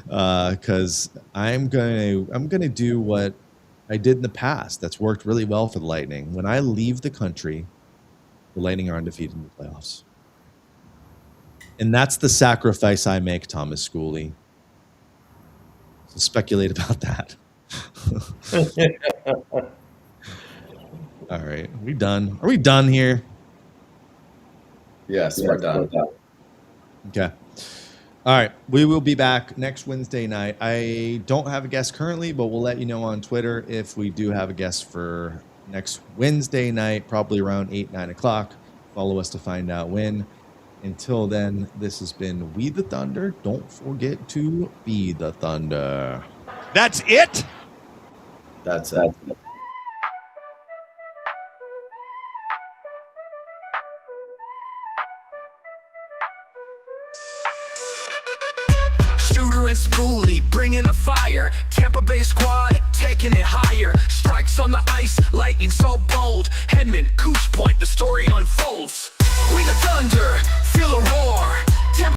because I'm gonna do what I did in the past. That's worked really well for the Lightning. When I leave the country, the Lightning are undefeated in the playoffs. And that's the sacrifice I make, Thomas Schooley. So speculate about that. All right. Are we done? Are we done here? Yes, we're done. Okay. All right. We will be back next Wednesday night. I don't have a guest currently, but we'll let you know on Twitter if we do have a guest for next Wednesday night, probably around 8, 9 o'clock. Follow us to find out when. Until then, this has been We the Thunder. Don't forget to be the Thunder. That's it? That's it. Shooter and Schooley bringing the fire. Tampa Bay squad taking it higher. Strikes on the ice, lightning so bold. Hedman, Cooch point, the story unfolds. We the Thunder.